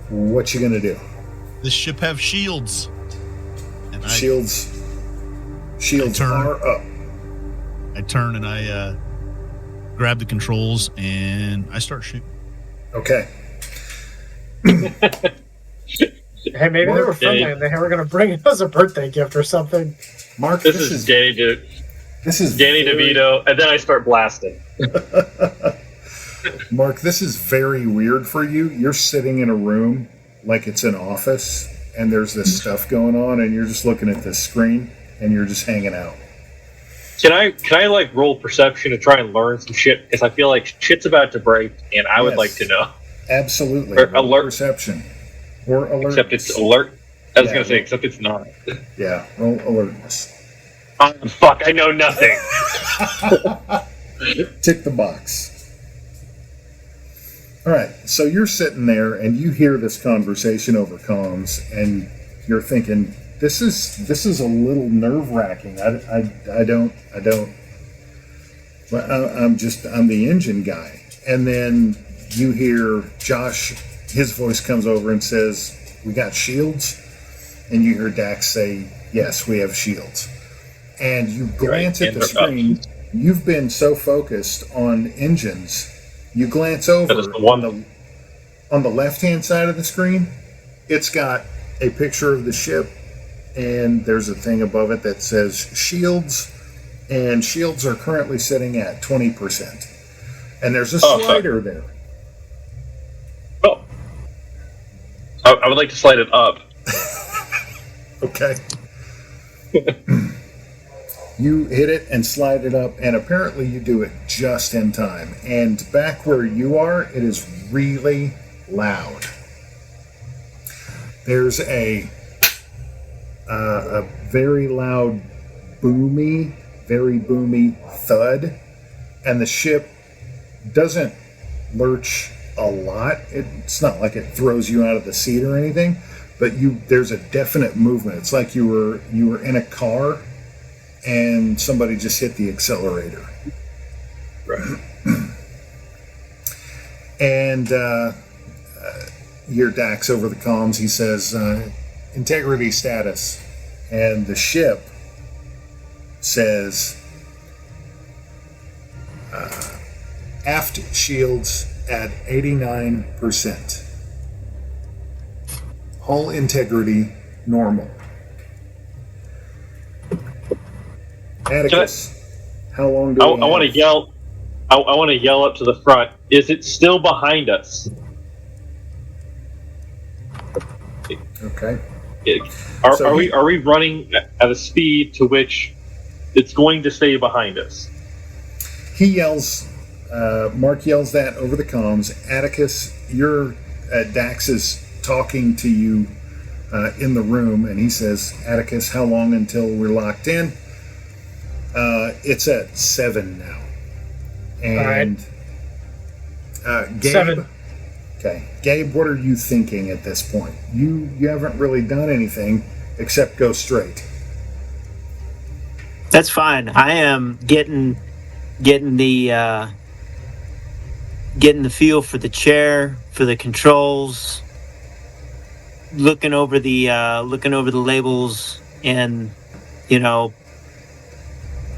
What you gonna do? This ship have shields. And Shields turn. are up. I turn and I grab the controls and I start shooting. Okay. Hey, maybe they were friendly and they were going to bring us a birthday gift or something. Mark, This is Danny DeVito, and then I start blasting. Mark, this is very weird for you. You're sitting in a room like it's an office, and there's this stuff going on, and you're just looking at this screen, and you're just hanging out. Can I like roll perception to try and learn some shit? Because I feel like shit's about to break, and I would like to know. Absolutely. Or Roll alert. Perception. Or alert. Except it's alert. I was Yeah, gonna say, well- except it's not. Yeah, roll alertness. Oh, fuck! I know nothing. Tick the box. All right, so you're sitting there and you hear this conversation over comms, and you're thinking, "This is a little nerve wracking. I don't. I'm the engine guy." And then you hear Josh. His voice comes over and says, "We got shields," and you hear Dax say, "Yes, we have shields." And you glance at the screen. You've been so focused on engines. You glance over That is the one. on the left-hand side of the screen. It's got a picture of the ship, and there's a thing above it that says shields, and shields are currently sitting at 20%. And there's a slider there. Oh, I would like to slide it up. Okay. You hit it and slide it up, and apparently you do it just in time. And back where you are, it is really loud. There's a very loud, very boomy thud, and the ship doesn't lurch a lot. It's not like it throws you out of the seat or anything, but there's a definite movement. It's like you were in a car and somebody just hit the accelerator. Right. And you hear Dax over the comms. He says, integrity status. And the ship says, aft shields at 89%. Hull integrity normal. Atticus, how long do I we want to have? yell. I want to yell up to the front. Is it still behind us? Okay. So Are we running at a speed to which it's going to stay behind us? He yells, Mark yells that over the comms. Atticus, Dax is talking to you in the room, and he says, Atticus, how long until we're locked in? It's at 7 now. And Gabe, 7. Okay, Gabe, what are you thinking at this point? You haven't really done anything except go straight. That's fine. I am getting the feel for the chair, for the controls, looking over the labels, and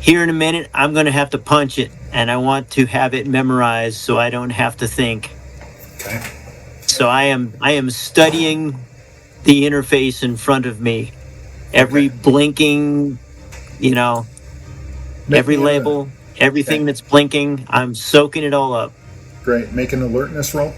here in a minute I'm going to have to punch it, and I want to have it memorized so I don't have to think. Okay. So I am studying the interface in front of me. Every Okay. blinking, Make every me a- label, everything okay. that's blinking, I'm soaking it all up. Great. Make an alertness roll.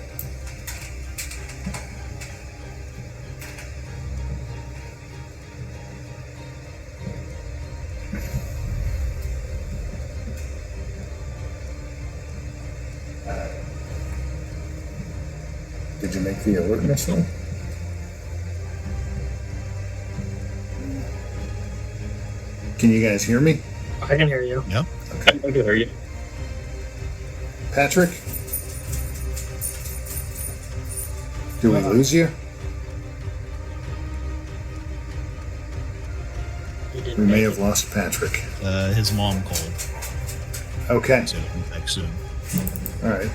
Did you make the alertness roll? Can you guys hear me? I can hear you. Yep. I can hear you. Patrick? Do we lose you? You didn't We may make have it. lost Patrick. His mom called. Okay. So he'll be back soon. All right.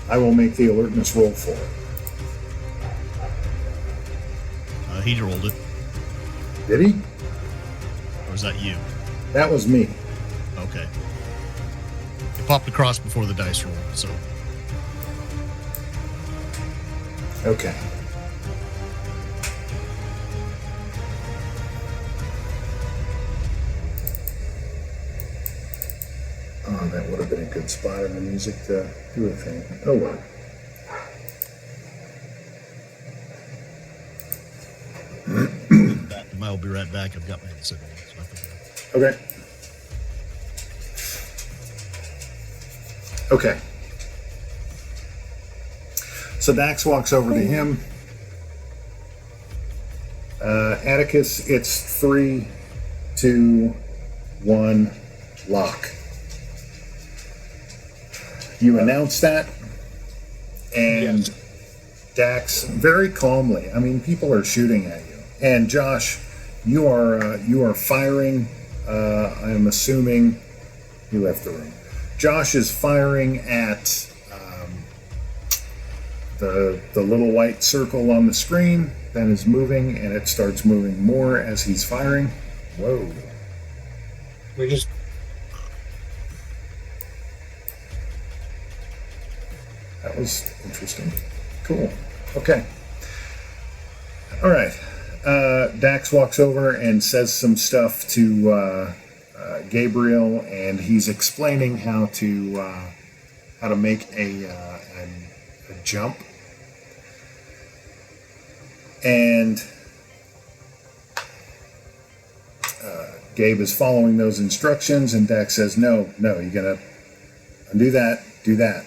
I will make the alertness roll for it. He rolled it. Did he? Or was that you? That was me. Okay. It popped across before the dice rolled, so Okay. Oh, that would have been a good spot in the music to do a thing. Oh well. I'll be right back. I've got my headset on. So I think Okay. Okay. So Dax walks over to him. Atticus, it's 3, 2, 1, lock. You announce that, and Dax very calmly. I mean, people are shooting at you, and Josh, you are firing. I'm assuming he left the room. Josh is firing at the little white circle on the screen that is moving, and it starts moving more as he's firing. Whoa. We just That was interesting. Cool. Okay. All right. Dax walks over and says some stuff to Gabriel, and he's explaining how to make a jump. And Gabe is following those instructions, and Dax says, "No, you gotta undo that, do that."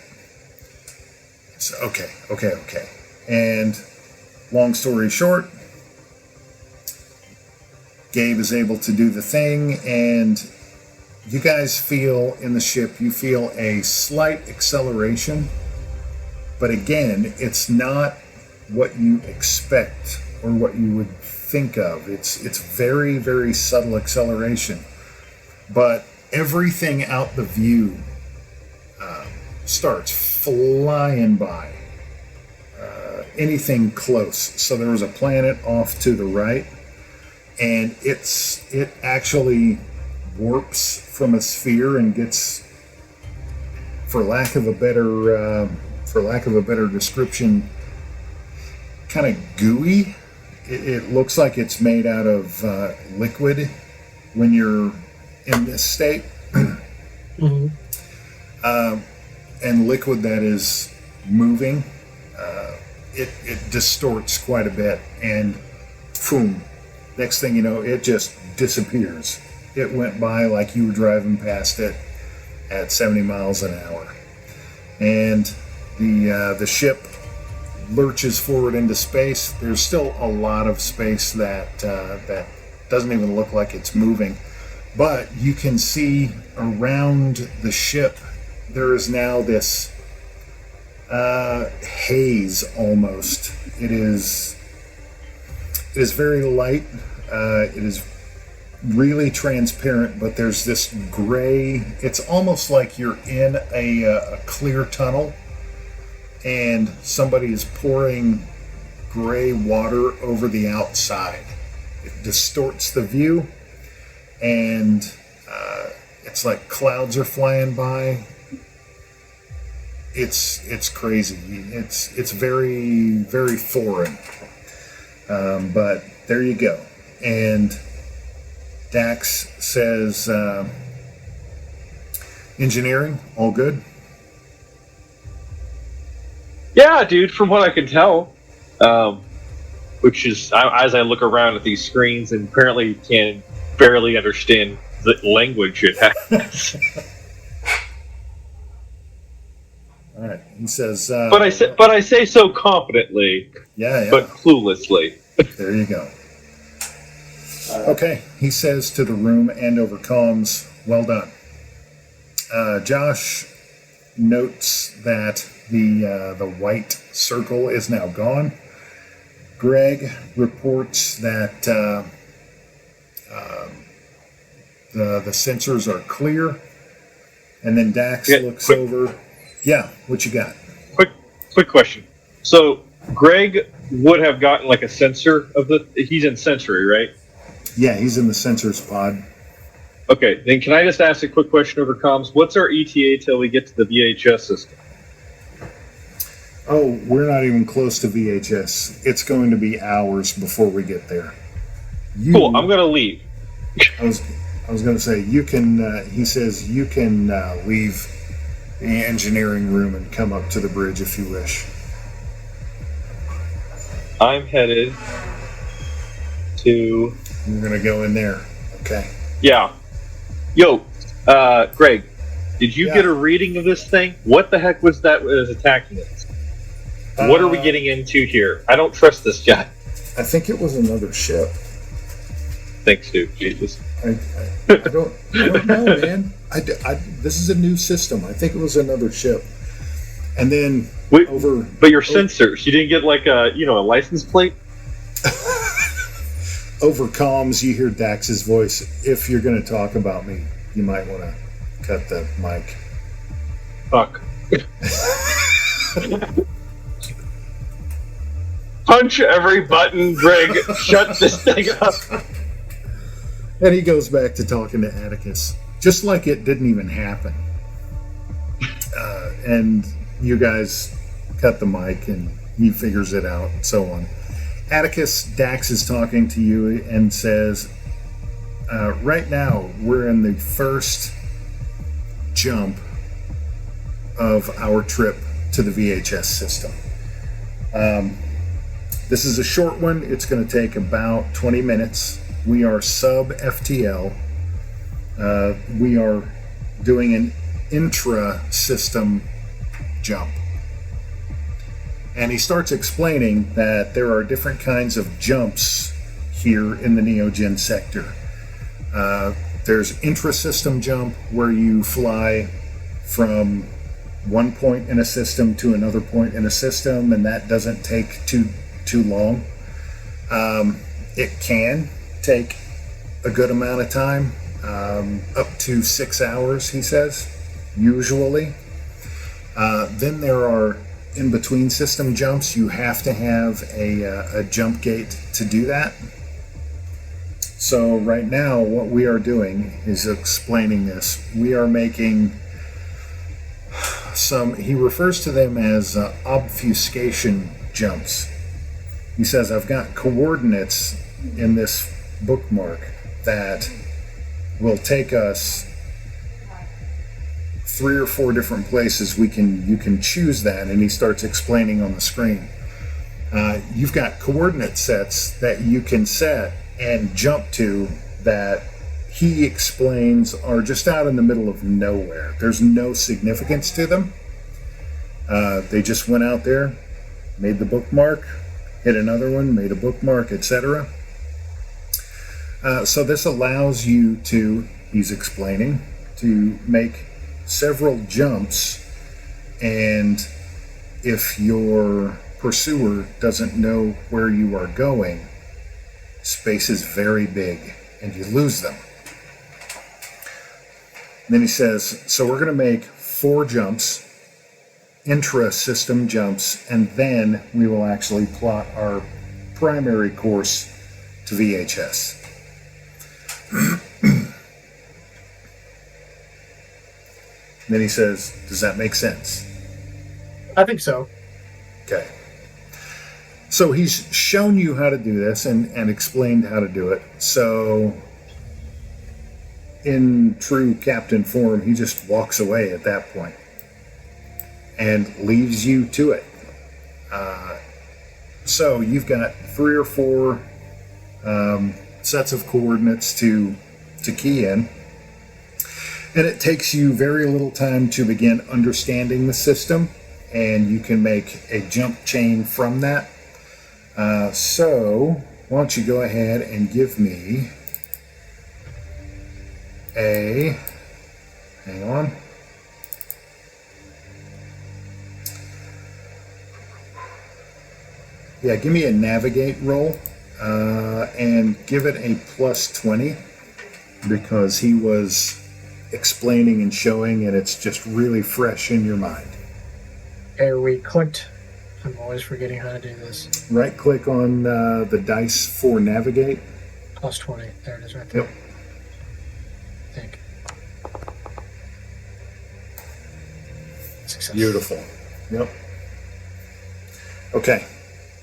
So, okay. And long story short, Gabe is able to do the thing, and you guys feel in the ship, you feel a slight acceleration, but again, it's not what you expect or what you would think of. It's very, very subtle acceleration, but everything out the view starts flying by. Anything close. So there was a planet off to the right, and it actually warps from a sphere and gets, for lack of a better description, kind of gooey. It looks like it's made out of liquid when you're in this state. mm-hmm. And liquid that is moving, it distorts quite a bit, and boom, next thing you know, it just disappears. It went by like you were driving past it at 70 miles an hour, and the ship lurches forward into space. There's still a lot of space that doesn't even look like it's moving, but you can see around the ship there is now this haze almost. It is very light. It is really transparent, but there's this gray. It's almost like you're in a clear tunnel, and somebody is pouring gray water over the outside. It distorts the view, and it's like clouds are flying by. It's crazy. It's very, very foreign. But there you go. And Dax says, engineering, all good? Yeah, dude, from what I can tell. Which is, as I look around at these screens and apparently can barely understand the language it has. All right. He says, but I say so confidently, yeah. but cluelessly. There you go. Okay. He says to the room and over comms, well done. Josh notes that the white circle is now gone. Greg reports that the sensors are clear, and then Dax looks over. Yeah, what you got? Quick question. So Greg would have gotten like a sensor of he's in sensory, right? Yeah, he's in the sensors pod. Okay, then can I just ask a quick question over comms? What's our ETA till we get to the VHS system? Oh, we're not even close to VHS. It's going to be hours before we get there. Cool, I'm going to leave. I was going to say, you can, he says, you can leave the engineering room and come up to the bridge if you wish. I'm headed to... You're going to go in there. Okay. Yeah. Yo, Greg, did you get a reading of this thing? What the heck was that was attacking us? What are we getting into here? I don't trust this guy. I think it was another ship. Thanks, dude. Jesus. I don't know, man. This is a new system. I think it was another ship. And then but your sensors, you didn't get like a license plate? Over comms, you hear Dax's voice. If you're going to talk about me, you might want to cut the mic. Fuck. Punch every button, Greg. Shut this thing up. And he goes back to talking to Atticus, just like it didn't even happen. And you guys cut the mic, and he figures it out, and so on. Atticus, Dax is talking to you and says, right now, we're in the first jump of our trip to the VHS system. This is a short one. It's going to take about 20 minutes. We are sub FTL. We are doing an intra-system jump. And he starts explaining that there are different kinds of jumps here in the Neogen sector. There's intra-system jump, where you fly from one point in a system to another point in a system, and that doesn't take too long. It can take a good amount of time, up to 6 hours, he says, usually. Then there are in-between system jumps. You have to have a jump gate to do that. So right now, what we are doing is explaining this. We are making he refers to them as obfuscation jumps. He says, I've got coordinates in this bookmark that will take us 3 or 4 different places. You can choose that, and he starts explaining on the screen. You've got coordinate sets that you can set and jump to that he explains are just out in the middle of nowhere. There's no significance to them. They just went out there, made the bookmark, hit another one, made a bookmark, etc. So this allows you to, he's explaining, to make several jumps, and if your pursuer doesn't know where you are going, space is very big and you lose them. And then he says, so we're going to make 4 jumps intra-system jumps, and then we will actually plot our primary course to VHS. Then he says, does that make sense? I think so. Okay. So he's shown you how to do this and explained how to do it. So in true captain form, he just walks away at that point and leaves you to it. So you've got 3 or 4 sets of coordinates to key in. And it takes you very little time to begin understanding the system, and you can make a jump chain from that. So why don't you go ahead and give me a, hang on. Yeah, give me a navigate roll, and give it a plus 20, because he was explaining and showing, and it's just really fresh in your mind. Okay, we clicked. I'm always forgetting how to do this. Right click on the dice for navigate. Plus 20. There it is right there. Yep. I think. Success. Beautiful. Yep. Okay.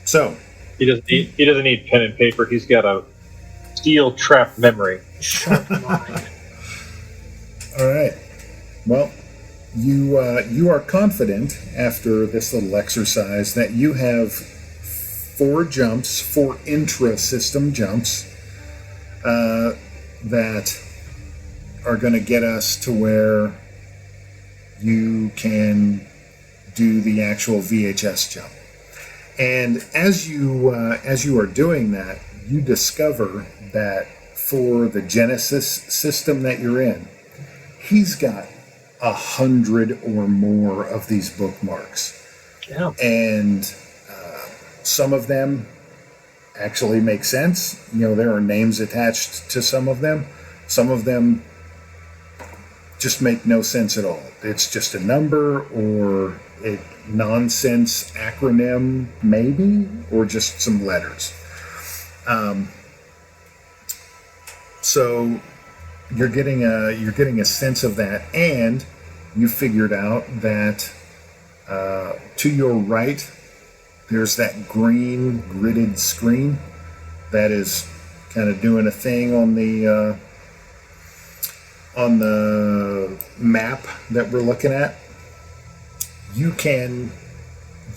So He doesn't need pen and paper. He's got a steel trap memory. Sharp mind. all right. Well, you are confident after this little exercise that you have 4 jumps, 4 intra-system jumps that are going to get us to where you can do the actual VHS jump. And as you are doing that, you discover that for the Genesis system that you're in, he's got 100 or more of these bookmarks. Yeah. And some of them actually make sense. You know, there are names attached to some of them. Some of them just make no sense at all. It's just a number or a nonsense acronym, maybe, or just some letters. So you're getting a sense of that, and you figured out that to your right there's that green gridded screen that is kind of doing a thing on the map that we're looking at. You can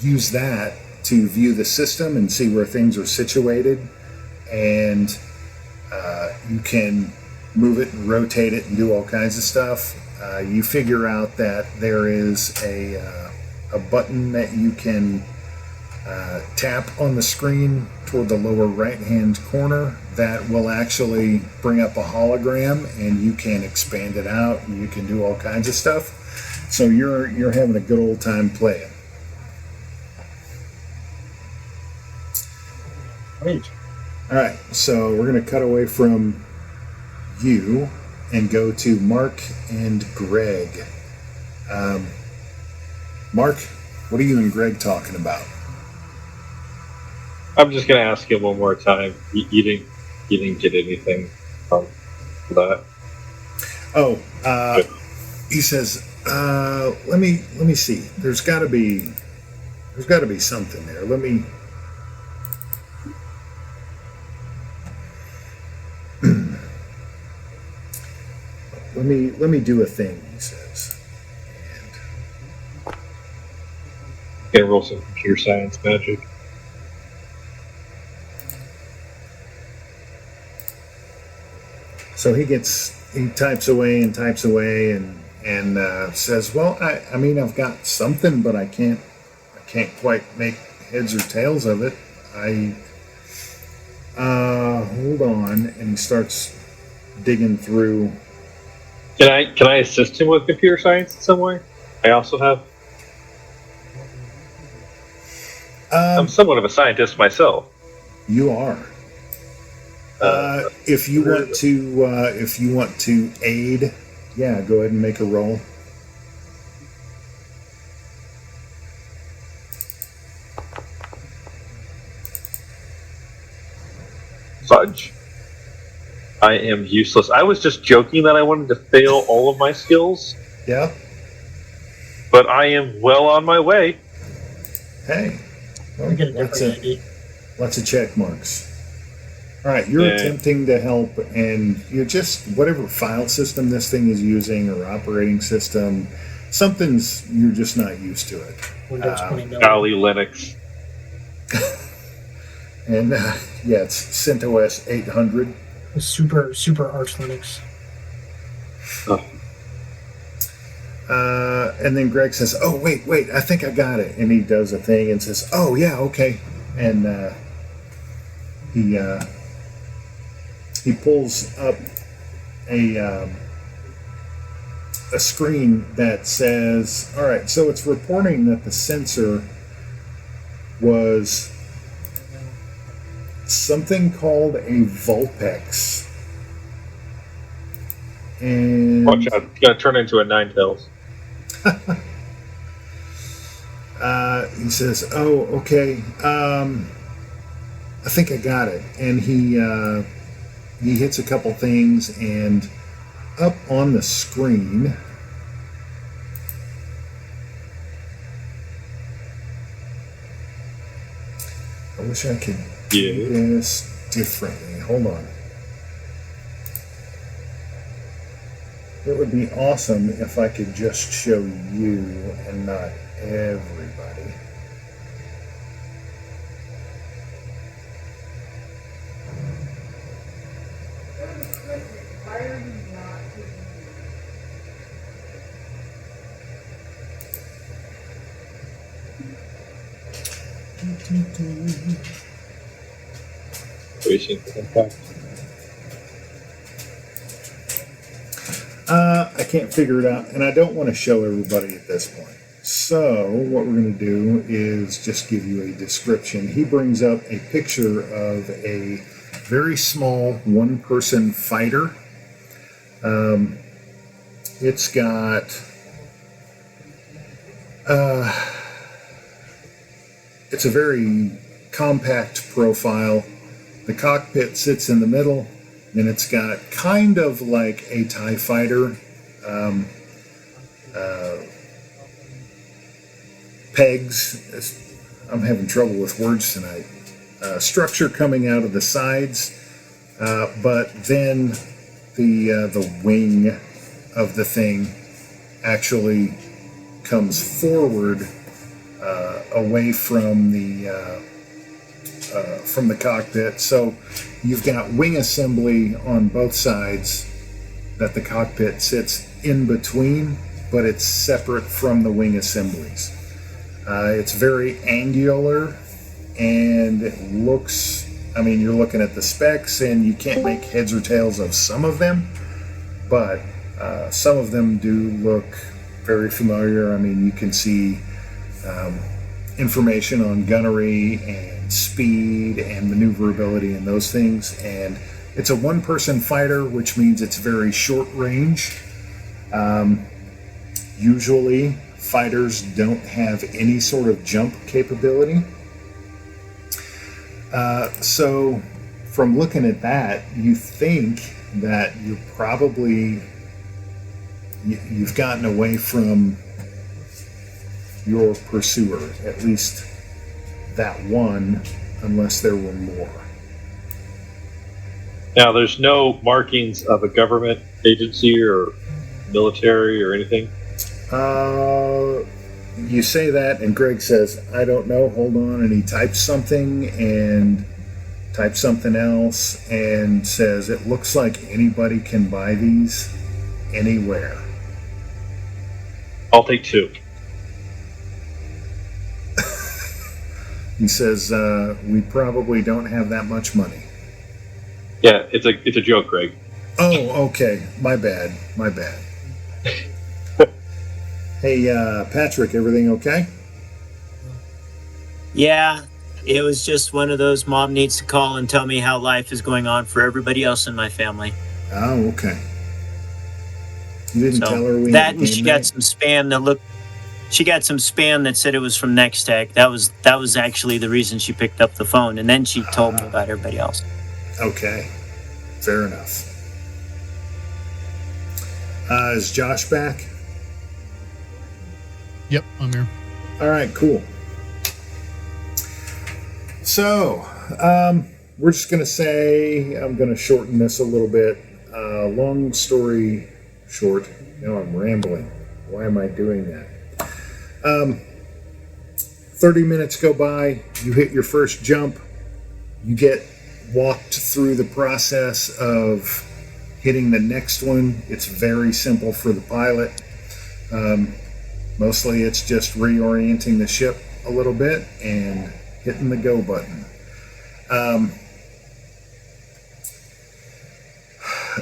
use that to view the system and see where things are situated, and you can move it and rotate it and do all kinds of stuff. You figure out that there is a button that you can tap on the screen toward the lower right hand corner that will actually bring up a hologram, and you can expand it out and you can do all kinds of stuff. So you're having a good old time playing. Great. All right, so we're going to cut away from you and go to Mark and Greg. Mark, what are you and Greg talking about? I'm just gonna ask you one more time. You didn't get anything from that. Oh, he says, let me see. There's got to be something there. Let me do a thing, he says. Gonna roll some computer science magic. So he types away and says, well, I mean, I've got something, but I can't quite make heads or tails of it. Hold on. And he starts digging through. Can I assist him with computer science in some way? I also have. I'm somewhat of a scientist myself. You are. If you want to aid, yeah, go ahead and make a roll. Fudge. I am useless. I was just joking that I wanted to fail all of my skills, Yeah. but I am well on my way. Hey. Well, I get a lots different of, ID. lots of check marks. All right, you're Yay. attempting to help, and you're just whatever file system this thing is using or operating system, something's you're just not used to it. Windows 20 million. Golly, Linux. And yeah, it's CentOS 800. Super Arch Linux. Oh, And then Greg says, "Oh, wait, I think I got it." And he does a thing and says, "Oh, yeah, okay." And he pulls up a screen that says, "All right, so it's reporting that the sensor was something called a Vulpex." And watch out. It's going to turn into a Ninetales. he says, "Oh, okay. I think I got it." And he hits a couple things, and up on the screen, I wish I could do Yeah. this differently. Hold on. It would be awesome if I could just show you and not everybody. Waiting for them back. I can't figure it out, and I don't want to show everybody at this point. So what we're going to do is just give you a description. He brings up a picture of a very small one-person fighter. It's got it's a very compact profile. The cockpit sits in the middle, and it's got kind of like a TIE fighter pegs. I'm having trouble with words tonight. Structure coming out of the sides, but then the wing of the thing actually comes forward away from the cockpit. So you've got wing assembly on both sides that the cockpit sits in between, but it's separate from the wing assemblies. It's very angular, and it looks, I mean, you're looking at the specs and you can't make heads or tails of some of them, but some of them do look very familiar. I mean, you can see information on gunnery and speed and maneuverability and those things. And it's a one-person fighter, which means it's very short range. Usually, fighters don't have any sort of jump capability. So, from looking at that, you think that you've gotten away from your pursuer, at least that one, unless there were more. Now, there's no markings of a government agency or military or anything. You say that, and Greg says, "I don't know, hold on," and he types something and types something else and says, "It looks like anybody can buy these anywhere." I'll take two. He says, "We probably don't have that much money." Yeah, it's a joke, Greg. Oh, okay. My bad. Hey, Patrick, everything okay? Yeah, it was just one of those mom needs to call and tell me how life is going on for everybody else in my family. Oh, okay. You didn't So tell her we that had and game she got night? some spam that looked. She got some spam that said it was from Nextech. That was actually the reason she picked up the phone, and then she told me about everybody else. Okay, fair enough. Is Josh back? Yep, I'm here. All right, cool. So, we're just going to say, I'm going to shorten this a little bit. Long story short, now I'm rambling. Why am I doing that? 30 minutes go by, you hit your first jump, you get walked through the process of hitting the next one. It's very simple for the pilot. Mostly it's just reorienting the ship a little bit and hitting the go button.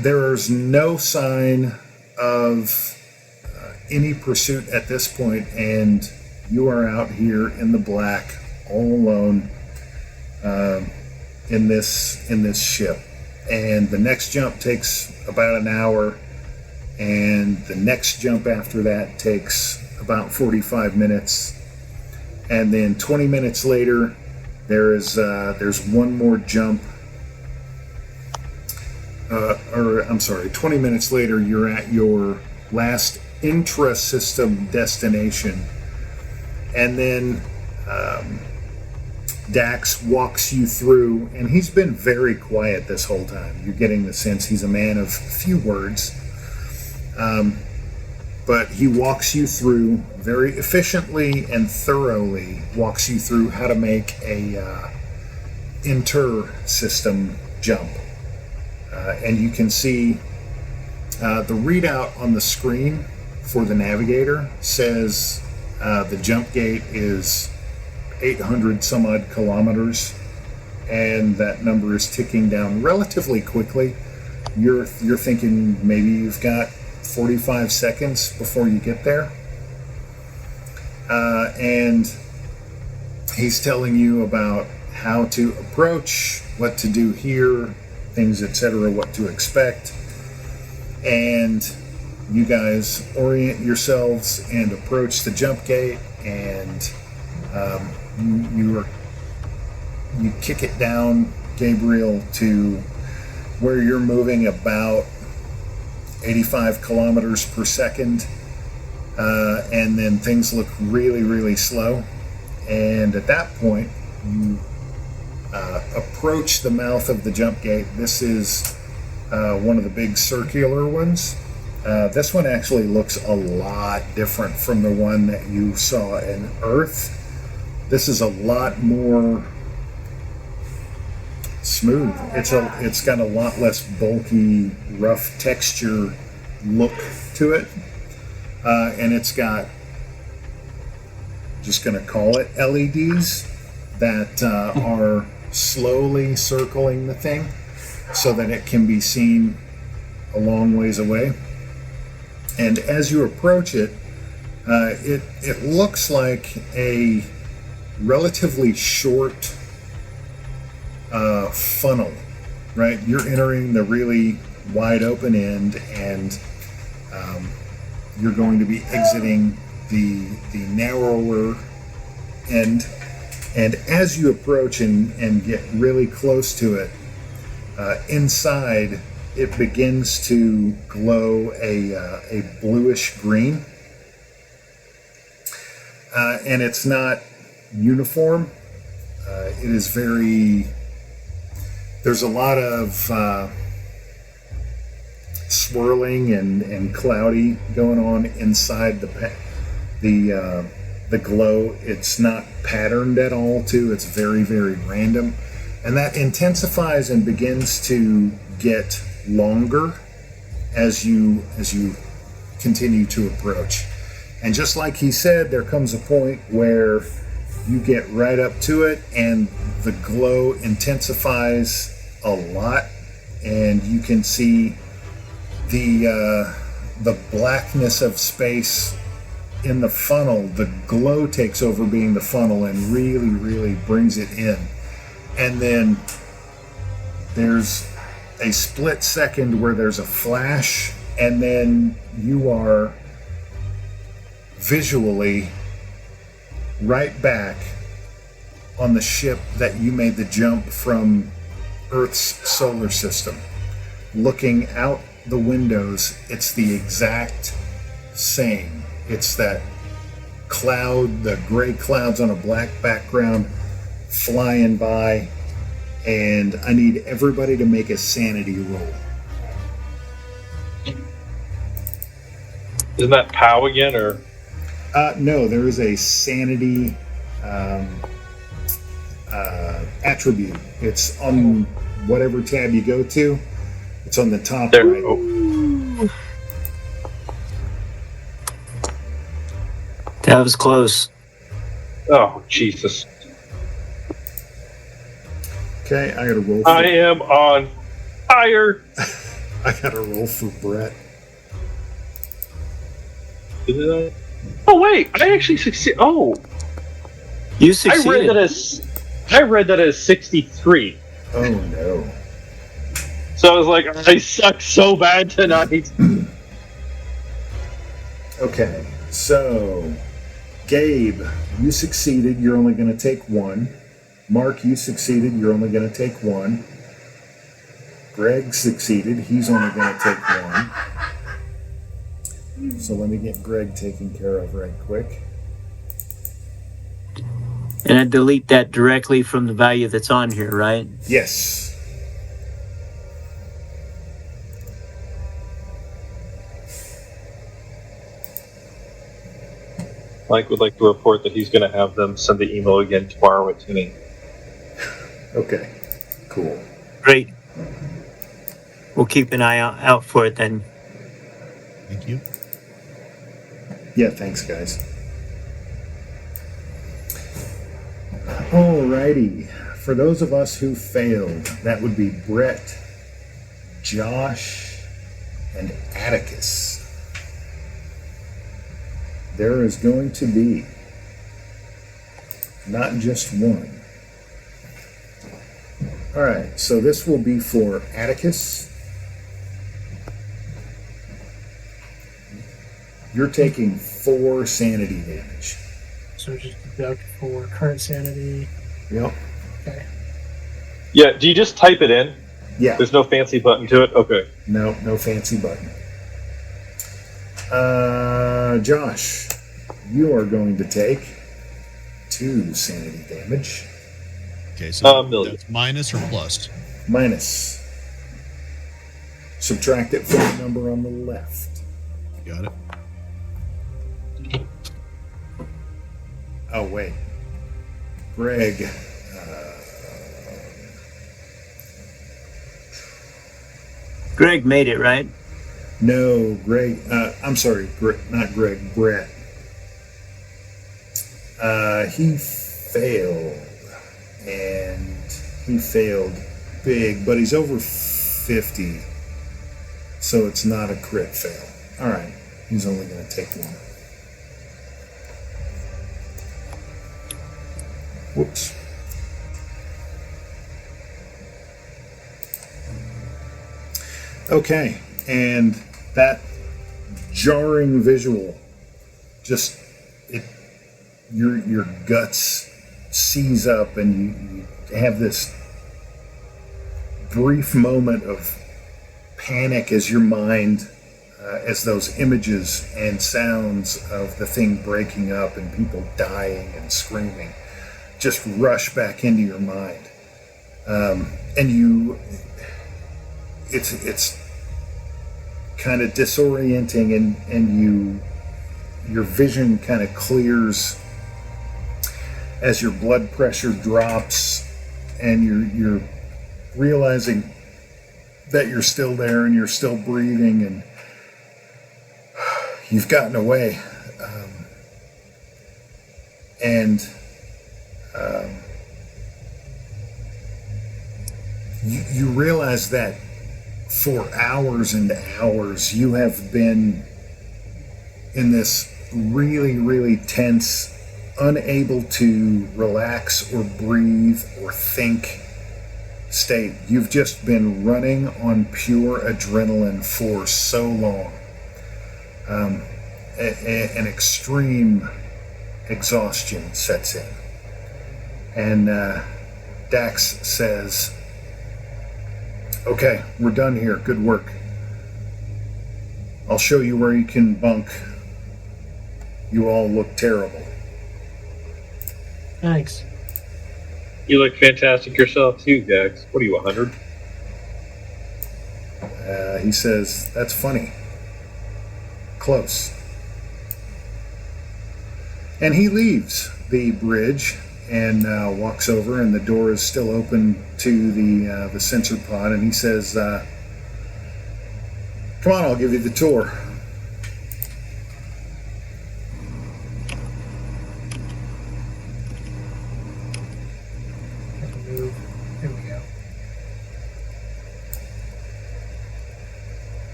There's no sign of any pursuit at this point, and you are out here in the black, all alone, in this ship. And the next jump takes about an hour, and the next jump after that takes about 45 minutes, and then 20 minutes later, there's one more jump. 20 minutes later, you're at your last intra-system destination, and then Dax walks you through, and he's been very quiet this whole time. You're getting the sense he's a man of few words, but he walks you through very efficiently and thoroughly, walks you through how to make a inter-system jump. And you can see the readout on the screen for the navigator says the jump gate is 800 some odd kilometers, and that number is ticking down relatively quickly. You're thinking maybe you've got 45 seconds before you get there. And he's telling you about how to approach, what to do here, things, etc., what to expect. And you guys orient yourselves and approach the jump gate, and you kick it down, Gabriel, to where you're moving about 85 kilometers per second, and then things look really, really slow. And at that point, you approach the mouth of the jump gate. This is one of the big circular ones. This one actually looks a lot different from the one that you saw in Earth. This is a lot more smooth. It's got a lot less bulky, rough texture look to it, and it's got, just going to call it, LEDs that are slowly circling the thing so that it can be seen a long ways away. And as you approach it, it looks like a relatively short funnel, right? You're entering the really wide open end, and you're going to be exiting the narrower end. And as you approach and get really close to it, inside it begins to glow a bluish green, and it's not uniform. It is there's a lot of swirling and cloudy going on inside the glow. It's not patterned at all, too. It's very, very random. And that intensifies and begins to get longer as you continue to approach. And just like he said, there comes a point where you get right up to it and the glow intensifies a lot, and you can see the blackness of space in the funnel. The glow takes over being the funnel and really, really brings it in. And then there's a split second where there's a flash, and then you are visually right back on the ship that you made the jump from Earth's solar system. Looking out the windows, it's the exact same. It's that cloud, the gray clouds on a black background flying by, and I need everybody to make a sanity roll. Isn't that POW again, or? No, there is a sanity attribute. It's on whatever tab you go to. It's on the top There. right. Oh. That was close. Oh, Jesus. Okay, I gotta roll. I am on fire. I gotta roll for Brett. Did I? Oh, wait. I actually succeeded. Oh, You I succeeded. read that as 63. Oh no. So I was like, I suck so bad tonight. Okay, so Gabe, you succeeded. You're only going to take one. Mark, you succeeded. You're only going to take one. Greg succeeded. He's only going to take one. So let me get Greg taken care of right quick. And I delete that directly from the value that's on here, right? Yes. Mike would like to report that he's going to have them send the email again tomorrow at 10 a.m. Okay, cool. Great. We'll keep an eye out for it then. Thank you. Yeah, thanks, guys. Alrighty. For those of us who failed, that would be Brett, Josh, and Atticus. There is going to be not just one. Alright, so this will be for Atticus. You're taking 4 sanity damage. So just deduct for current sanity. Yep. Okay. Yeah, do you just type it in? Yeah. There's no fancy button to it? Okay. No fancy button. Josh, you are going to take 2 sanity damage. Okay, so million. that's minus or plus? Minus. Subtract it from the number on the left. Got it. Oh, wait. Greg. Greg made it, right? No, Greg. I'm sorry, not Greg. Brett. He failed. And he failed big, but he's over 50. So it's not a crit fail. All right. He's only going to take 1. Whoops. Okay, and that jarring visual, just your guts seize up, and you have this brief moment of panic as your mind, as those images and sounds of the thing breaking up and people dying and screaming just rush back into your mind, and it's kind of disorienting, and your vision kind of clears as your blood pressure drops, and you're realizing that you're still there and you're still breathing, and you've gotten away, and you realize that for hours and hours you have been in this really, really tense, unable to relax or breathe or think state. You've just been running on pure adrenaline for so long. An extreme exhaustion sets in. And Dax says, Okay, we're done here. Good work. I'll show you where you can bunk. You all look terrible. Thanks. You look fantastic yourself too, Dex. What are you, 100? He says, that's funny. Close. And he leaves the bridge and walks over, and the door is still open to the sensor pod, and he says, come on, I'll give you the tour. I can move. Here we go.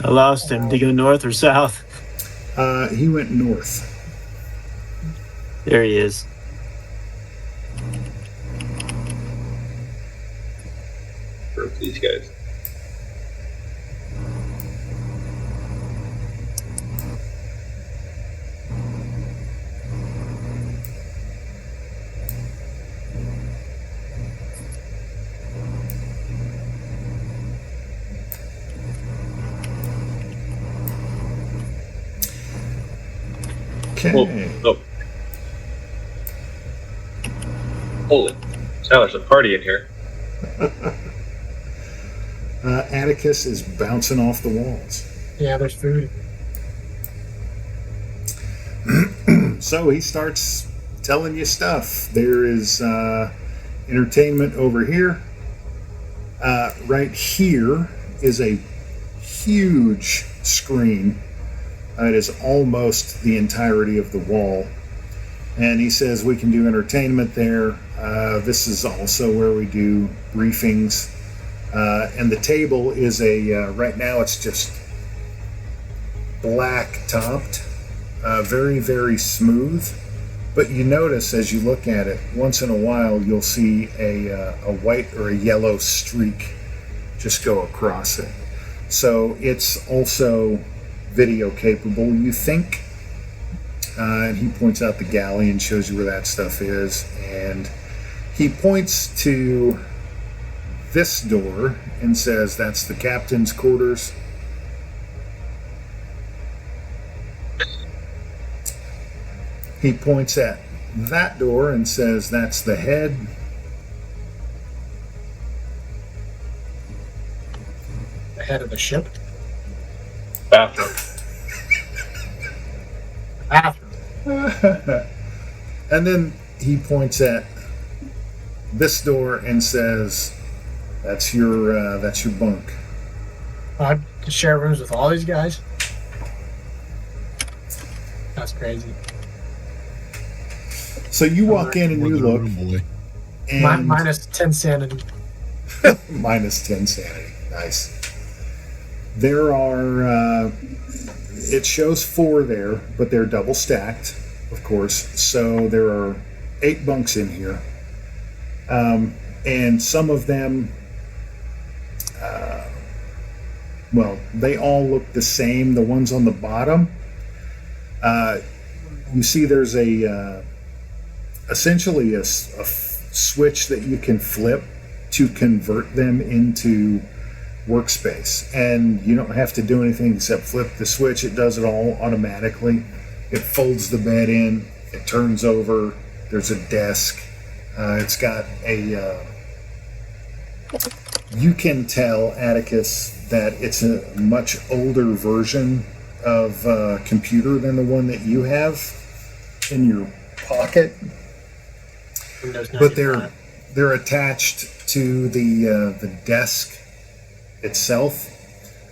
I lost him. Did he go north or south? He went north. There he is. For these guys. Okay. Oh. Holy. Now there's a party in here. Atticus is bouncing off the walls. Yeah, there's food. So he starts telling you stuff. There is entertainment over here. Right here is a huge screen. It is almost the entirety of the wall. And he says we can do entertainment there. This is also where we do briefings. And the table is right now it's just black topped, very, very smooth. But you notice as you look at it, once in a while you'll see a white or a yellow streak just go across it. So it's also video capable, you think. And he points out the galley and shows you where that stuff is. And he points to this door and says that's the captain's quarters. He points at that door and says that's the head. The head of the ship. Bathroom. Bathroom. And then he points at this door and says that's your bunk. I could share rooms with all these guys. That's crazy. So you walk in and More you than a look, room boy. and Minus 10 sanity. minus 10 sanity. Nice. There are, it shows 4 there, but they're double stacked, of course. So there are 8 bunks in here. And some of them, well, they all look the same. The ones on the bottom, you see there's essentially a switch that you can flip to convert them into workspace, and you don't have to do anything except flip the switch. It does it all automatically. It folds the bed in, it turns over, there's a desk, it's got a you can tell, Atticus, that it's a much older version of computer than the one that you have in your pocket. Windows But 95. they're attached to the desk itself,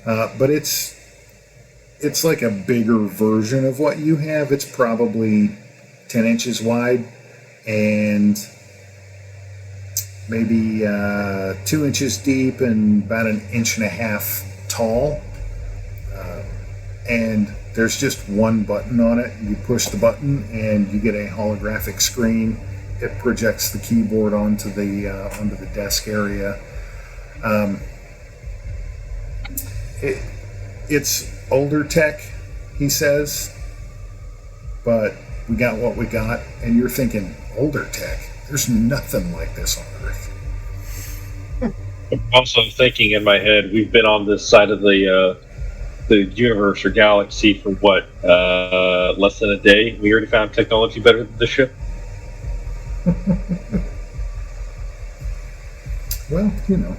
but it's like a bigger version of what you have. It's probably 10 inches wide and maybe 2 inches deep and about 1.5 inches tall. And there's just one button on it. You push the button and you get a holographic screen. It projects the keyboard onto the desk area. It's older tech, he says, but we got what we got. And you're thinking, older tech? There's nothing like this on Earth. I'm also thinking in my head, we've been on this side of the universe or galaxy for what, less than a day. We already found technology better than the ship. Well, you know.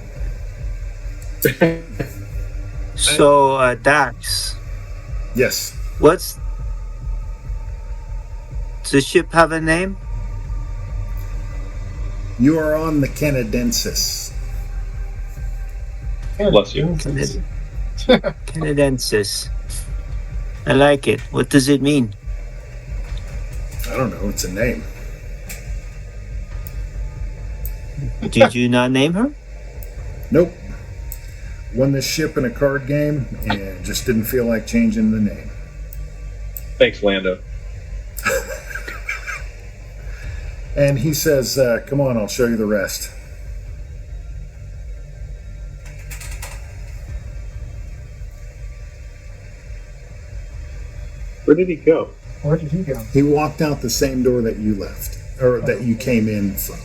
So, Dax, Yes. does the ship have a name? You are on the Canadensis. Bless you. Canadensis. I like it. What does it mean? I don't know. It's a name. Did you not name her? Nope. Won this ship in a card game and just didn't feel like changing the name. Thanks, Lando. And he says, come on, I'll show you the rest. Where did he go? Where did he go? He walked out the same door that you left, or that you came in from.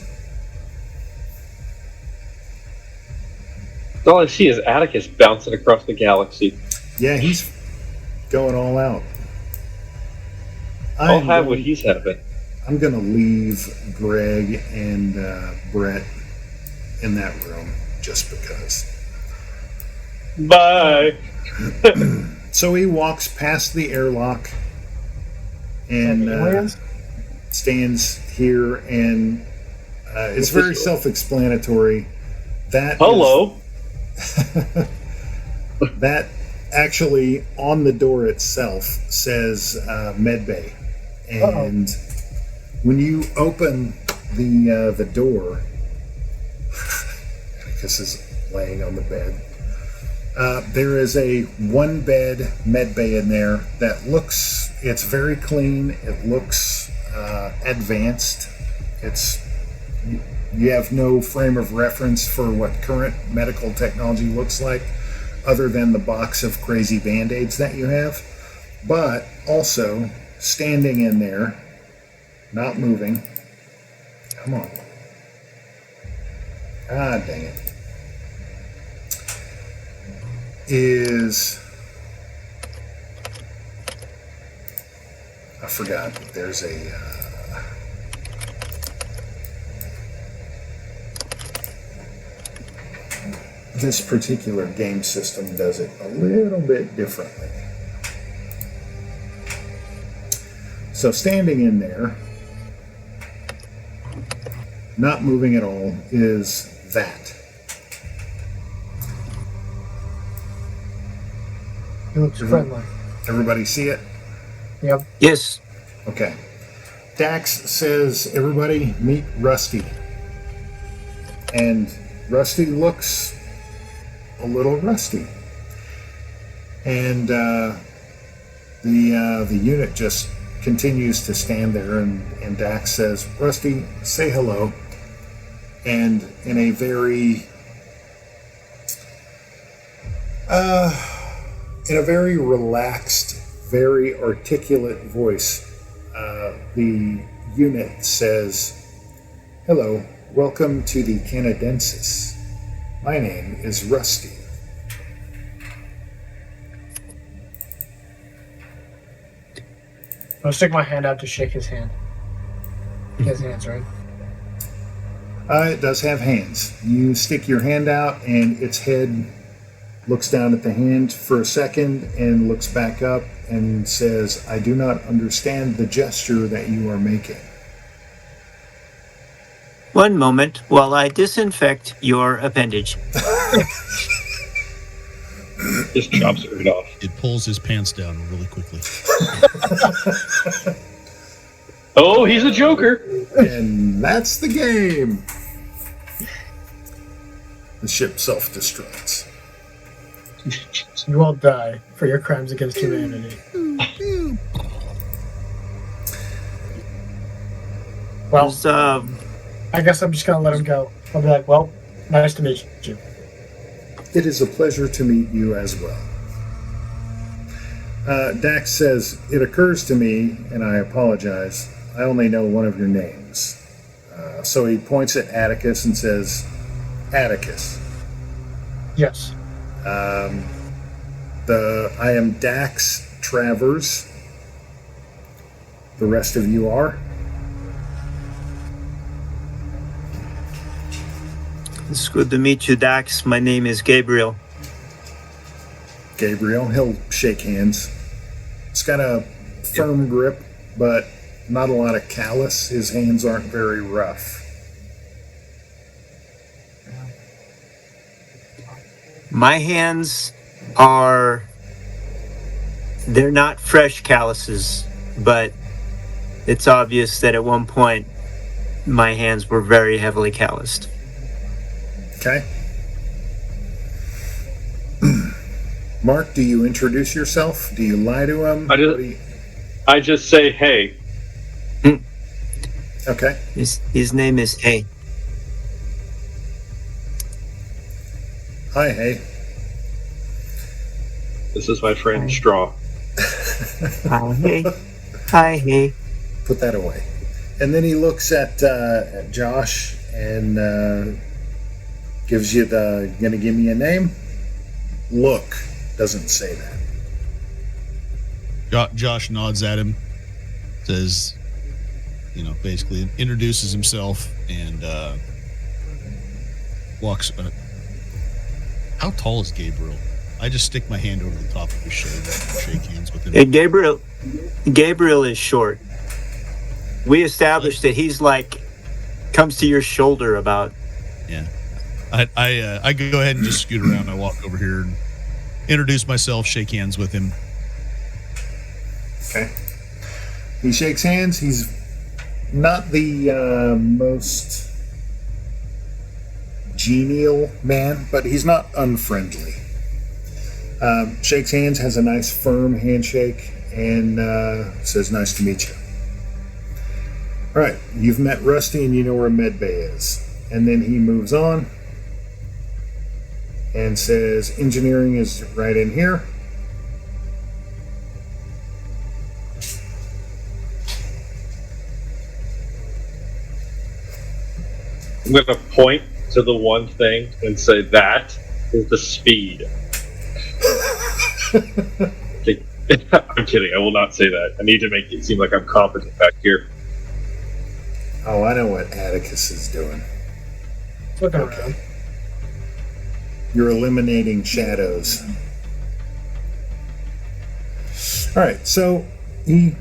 All I see is Atticus bouncing across the galaxy. Yeah, he's going all out. I'll have what he's having. I'm going to leave Greg and Brett in that room just because. Bye. So he walks past the airlock and stands here, and it's very self-explanatory. That hello. That actually on the door itself says medbay, and when you open the door, Atticus is laying on the bed. There is a one-bed medbay in there that it's very clean. It looks advanced. You have no frame of reference for what current medical technology looks like other than the box of crazy Band-Aids that you have. But also, standing in there, not moving. Come on. Ah, dang it. I forgot. There's this particular game system does it a little bit differently. So standing in there, not moving at all, is that. He looks friendly. Everybody see it? Yep. Yes. Okay. Dax says, everybody meet Rusty. And Rusty looks a little rusty. And the unit just continues to stand there, and Dax says, Rusty, say hello. And in a very relaxed, very articulate voice, the unit says, hello, welcome to the Canadensis. My name is Rusty. I'll stick my hand out to shake his hand. He has hands, right? It does have hands. You stick your hand out, and its head looks down at the hand for a second and looks back up and says, I do not understand the gesture that you are making. One moment while I disinfect your appendage. Just chops it right off. It pulls his pants down really quickly. Oh, he's a joker. And that's the game. The ship self-destructs. You all die for your crimes against humanity. Well, There's, I guess I'm just going to let him go. I'll be like, well, nice to meet you. It is a pleasure to meet you as well. Dax says, it occurs to me, and I apologize, I only know one of your names. So he points at Atticus and says, Atticus. Yes. I am Dax Travers. The rest of you are? It's good to meet you, Dax. My name is Gabriel. Gabriel. He'll shake hands. It's got a firm grip, but not a lot of callus. His hands aren't very rough. My hands they're not fresh calluses, but it's obvious that at one point my hands were very heavily calloused. Okay. Mark, do you introduce yourself? Do you lie to him? I just say, hey. Okay. His name is Hay. Hi, hey. This is my friend Straw. Hi, Hay. Hi, Hay. Put that away. And then he looks at Josh and gives you gonna give me a name? Look. Doesn't say that. Josh nods at him, says, basically introduces himself and walks. How tall is Gabriel? I just stick my hand over the top of his shoulder and shake hands with him. And Gabriel is short. We established that he's comes to your shoulder about. Yeah. I go ahead and just scoot around. I walk over here and introduce myself, shake hands with him. Okay. He shakes hands. He's not the most genial man, but he's not unfriendly. Shakes hands, has a nice firm handshake, and says, nice to meet you. All right, you've met Rusty and you know where Medbay is. And then he moves on and says, engineering is right in here. I'm going to point to the one thing and say that is the speed. I'm kidding. I will not say that. I need to make it seem like I'm competent back here. Oh, I know what Atticus is doing. Look around. You're eliminating shadows. All right, so he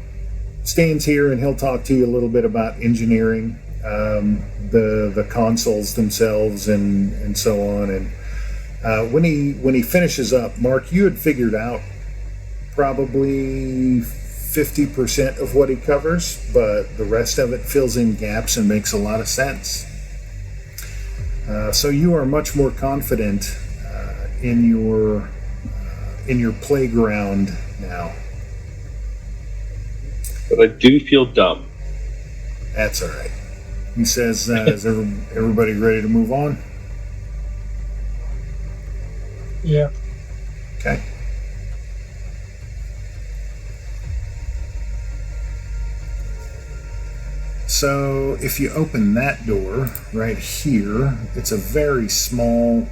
stands here and he'll talk to you a little bit about engineering, the consoles themselves, and so on. And when he finishes up, Mark, you had figured out probably 50% of what he covers, but the rest of it fills in gaps and makes a lot of sense. So you are much more confident in your playground now. But I do feel dumb. That's all right. He says, is everybody ready to move on? Yeah. Okay. So if you open that door right here, it's a very small,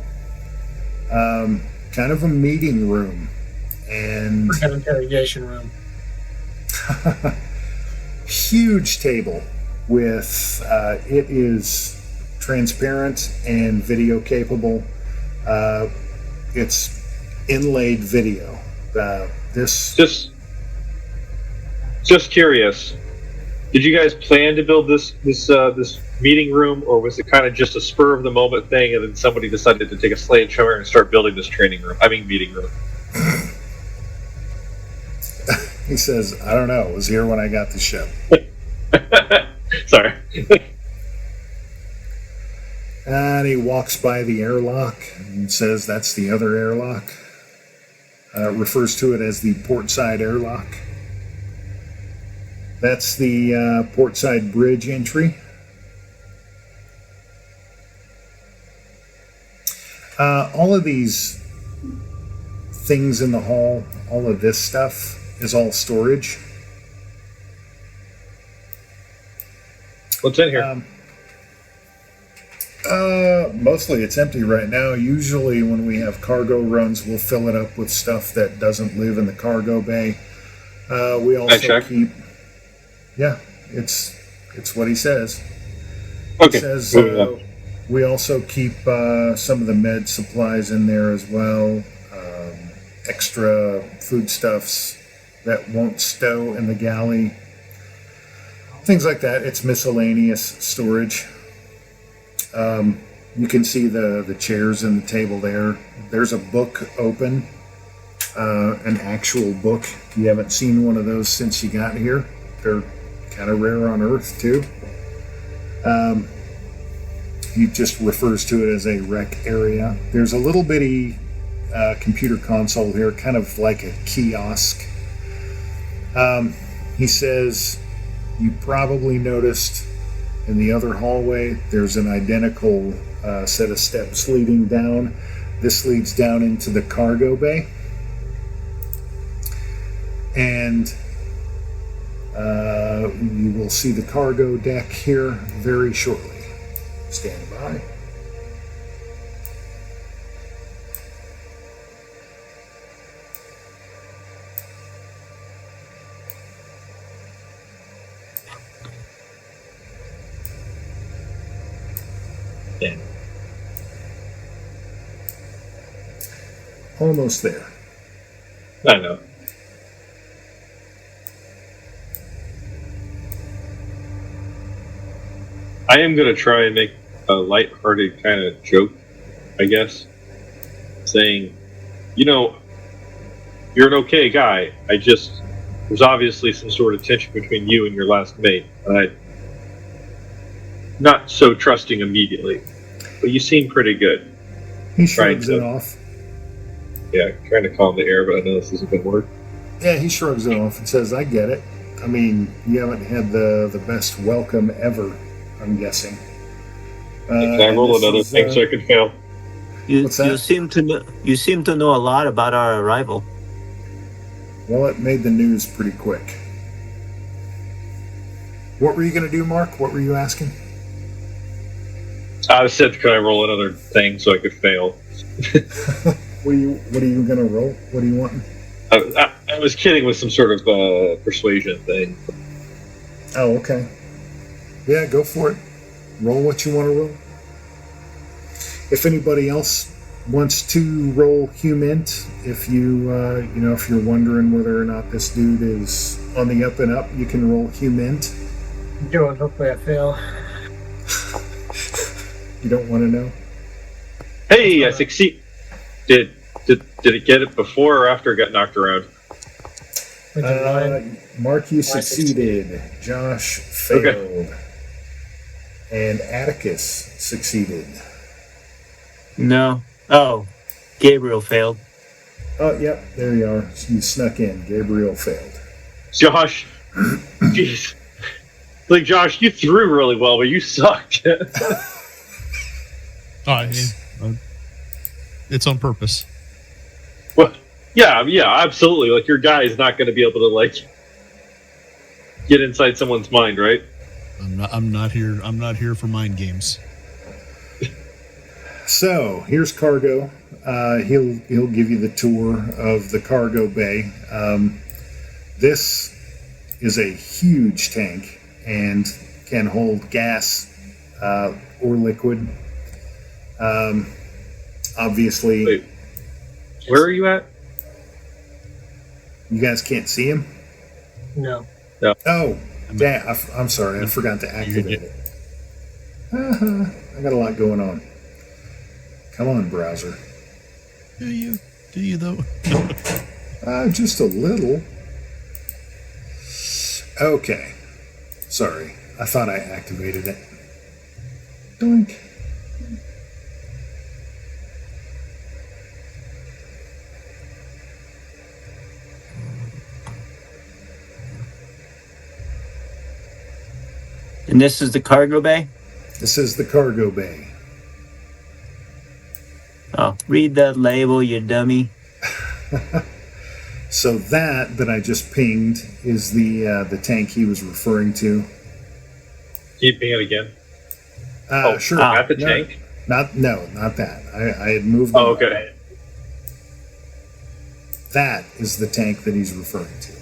kind of a meeting room. And An interrogation room. huge table with, it is transparent and video capable. It's inlaid video. Just curious. Did you guys plan to build this meeting room, or was it kind of just a spur of the moment thing, and then somebody decided to take a sledgehammer and start building this meeting room? He says, I don't know. I was here when I got the ship. Sorry. And he walks by the airlock and says that's the other airlock. Refers to it as the portside airlock. That's the portside bridge entry. All of these things in the hall, all of this stuff is all storage. What's in here? Mostly it's empty right now. Usually when we have cargo runs, we'll fill it up with stuff that doesn't live in the cargo bay. We I also check. keep. Yeah, it's what he says. Okay. He says moving on. we also keep some of the med supplies in there as well. Extra foodstuffs that won't stow in the galley. Things like that. It's miscellaneous storage. You can see the chairs and the table there. There's a book open, an actual book. You haven't seen one of those since you got here. They're kind of rare on Earth too. He just refers to it as a rec area. There's a little bitty computer console here, kind of like a kiosk. He says you probably noticed in the other hallway there's an identical set of steps leading down. This leads down into the cargo bay, and you will see the cargo deck here very shortly. Stand by. Yeah. Almost there. I know. I am going to try and make a lighthearted kind of joke, I guess, saying, you're an okay guy. There's obviously some sort of tension between you and your last mate, and I'm not so trusting immediately, but you seem pretty good. He shrugs it off. Yeah, trying to calm the air, but I know this isn't going to work. Yeah, he shrugs it off and says, I get it. I mean, you haven't had the best welcome ever, I'm guessing. Can I roll another thing so I can fail? You seem to know a lot about our arrival. Well, it made the news pretty quick. What were you going to do, Mark? What were you asking? I said, could I roll another thing so I could fail? What are you going to roll? What are you wanting? I was kidding with some sort of persuasion thing. Oh, okay. Yeah, go for it. Roll what you want to roll. If anybody else wants to roll Humint, if if you're wondering whether or not this dude is on the up and up, you can roll Humint. Do it. Hopefully I fail. You don't want to know? Hey, I succeed. Did it get it before or after it got knocked around? Mark, you succeeded. Josh failed. Okay. And Atticus succeeded. No. Oh, Gabriel failed. Oh, yep, there you are. You snuck in. Gabriel failed. Josh, jeez. Like, Josh, you threw really well, but you sucked. It's on purpose. Well, yeah, absolutely. Like, your guy is not going to be able to, get inside someone's mind, right? I'm not here for mind games. So here's cargo. He'll give you the tour of the cargo bay. This is a huge tank and can hold gas or liquid. Obviously, Wait, where are you at? You guys can't see him. No. Oh, damn! I'm sorry. I forgot to activate it. I got a lot going on. Come on, browser. Do you though? Just a little. Okay. Sorry. I thought I activated it. Doink. And this is the cargo bay? This is the cargo bay. Oh, read that label, you dummy. So that I just pinged is the tank he was referring to. Keeping it again. Sure. At the No, tank? Not that. I had moved. Oh, on. okay. That is the tank that he's referring to.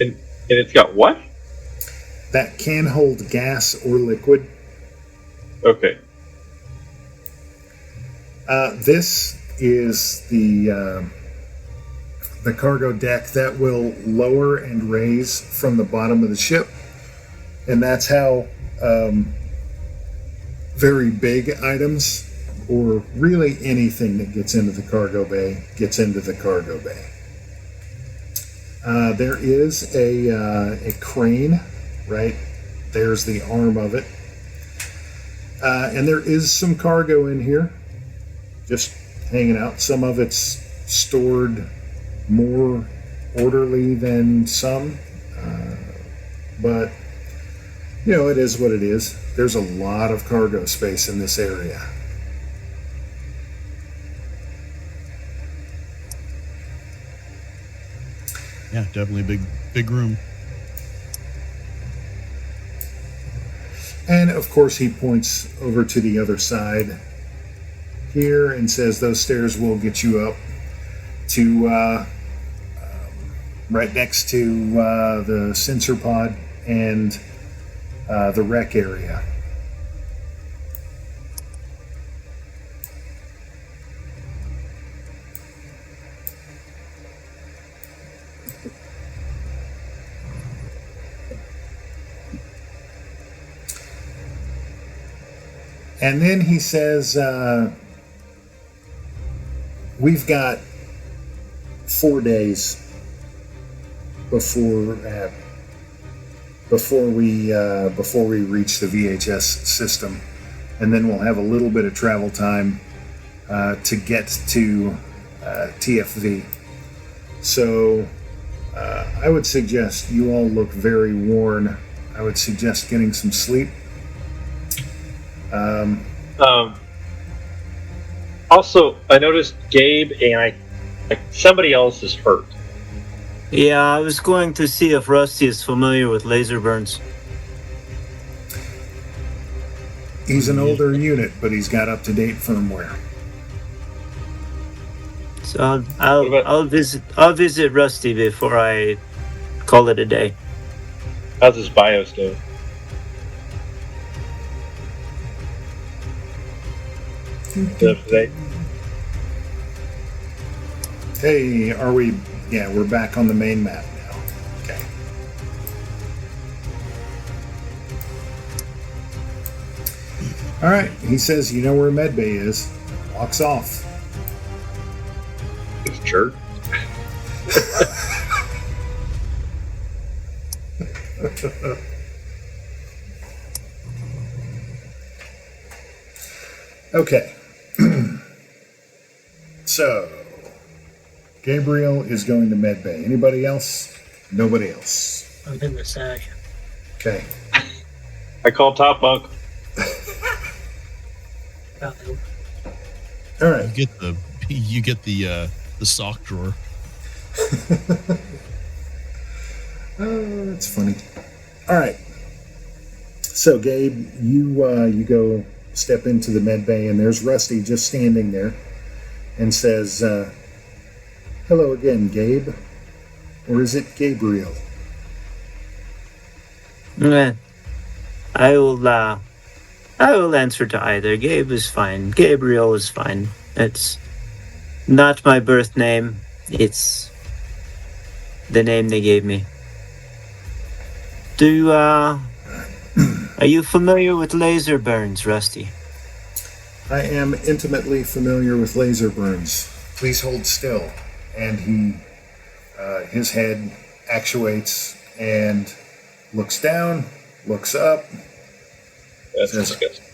And it's got what? That can hold gas or liquid. Okay. This is the cargo deck that will lower and raise from the bottom of the ship, and that's how very big items, or really anything that gets into the cargo bay, gets into the cargo bay. There is a crane, right? There's the arm of it. And there is some cargo in here, just hanging out. Some of it's stored more orderly than some, but it is what it is. There's a lot of cargo space in this area. Yeah, definitely big room. And of course, he points over to the other side here and says those stairs will get you up to right next to the sensor pod and the wreck area. And then he says, we've got 4 days before we reach the VHS system, and then we'll have a little bit of travel time to get to TFV. So I would suggest you all look very worn. I would suggest getting some sleep. Also, I noticed Gabe and somebody else is hurt. Yeah, I was going to see if Rusty is familiar with laser burns. He's an older unit, but he's got up-to-date firmware. So I'll visit Rusty before I call it a day. How's his BIOS doing? Today? Hey, are we? Yeah, we're back on the main map now. Okay. All right. He says, "You know where medbay is." Walks off. It's jerk. Okay. So, Gabriel is going to medbay. Anybody else? Nobody else. I'm in the sack. Okay. I call Top Bunk. Oh, no. All right. You get the sock drawer. Oh, that's funny. All right. So, Gabe, you go step into the med bay, and there's Rusty just standing there, and says, "Hello again, Gabe, or is it Gabriel?" I will answer to either. Gabe is fine. Gabriel is fine. It's not my birth name. It's the name they gave me. Are you familiar with laser burns, Rusty? I am intimately familiar with laser burns. Please hold still. And his head actuates and looks down, looks up. That's says, disgusting.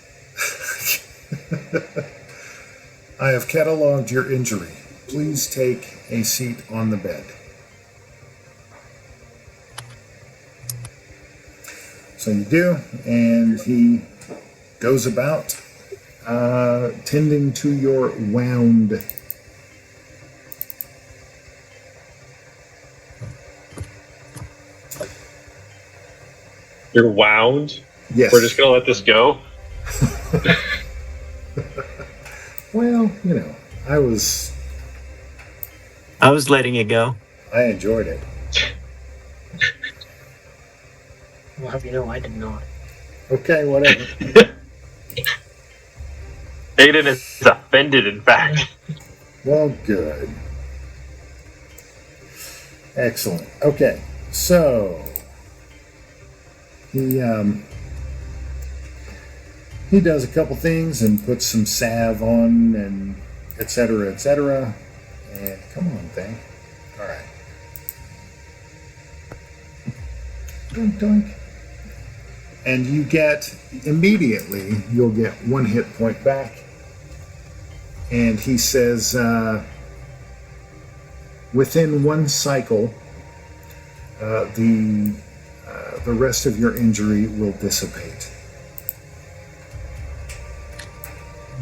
"I have cataloged your injury. Please take a seat on the bed." So you do, and he goes about tending to your wound. You're wound? Yes. We're just going to let this go? Well, you know, I was letting it go. I enjoyed it. Well, have you know, I did not. Okay, whatever. Aiden is offended, in fact. Well, good. Excellent. Okay, so he does a couple things and puts some salve on and etc. etc. And come on, thing. All right. Doink doink. And you get immediately. You'll get 1 hit point back. And he says, within 1 cycle, the rest of your injury will dissipate.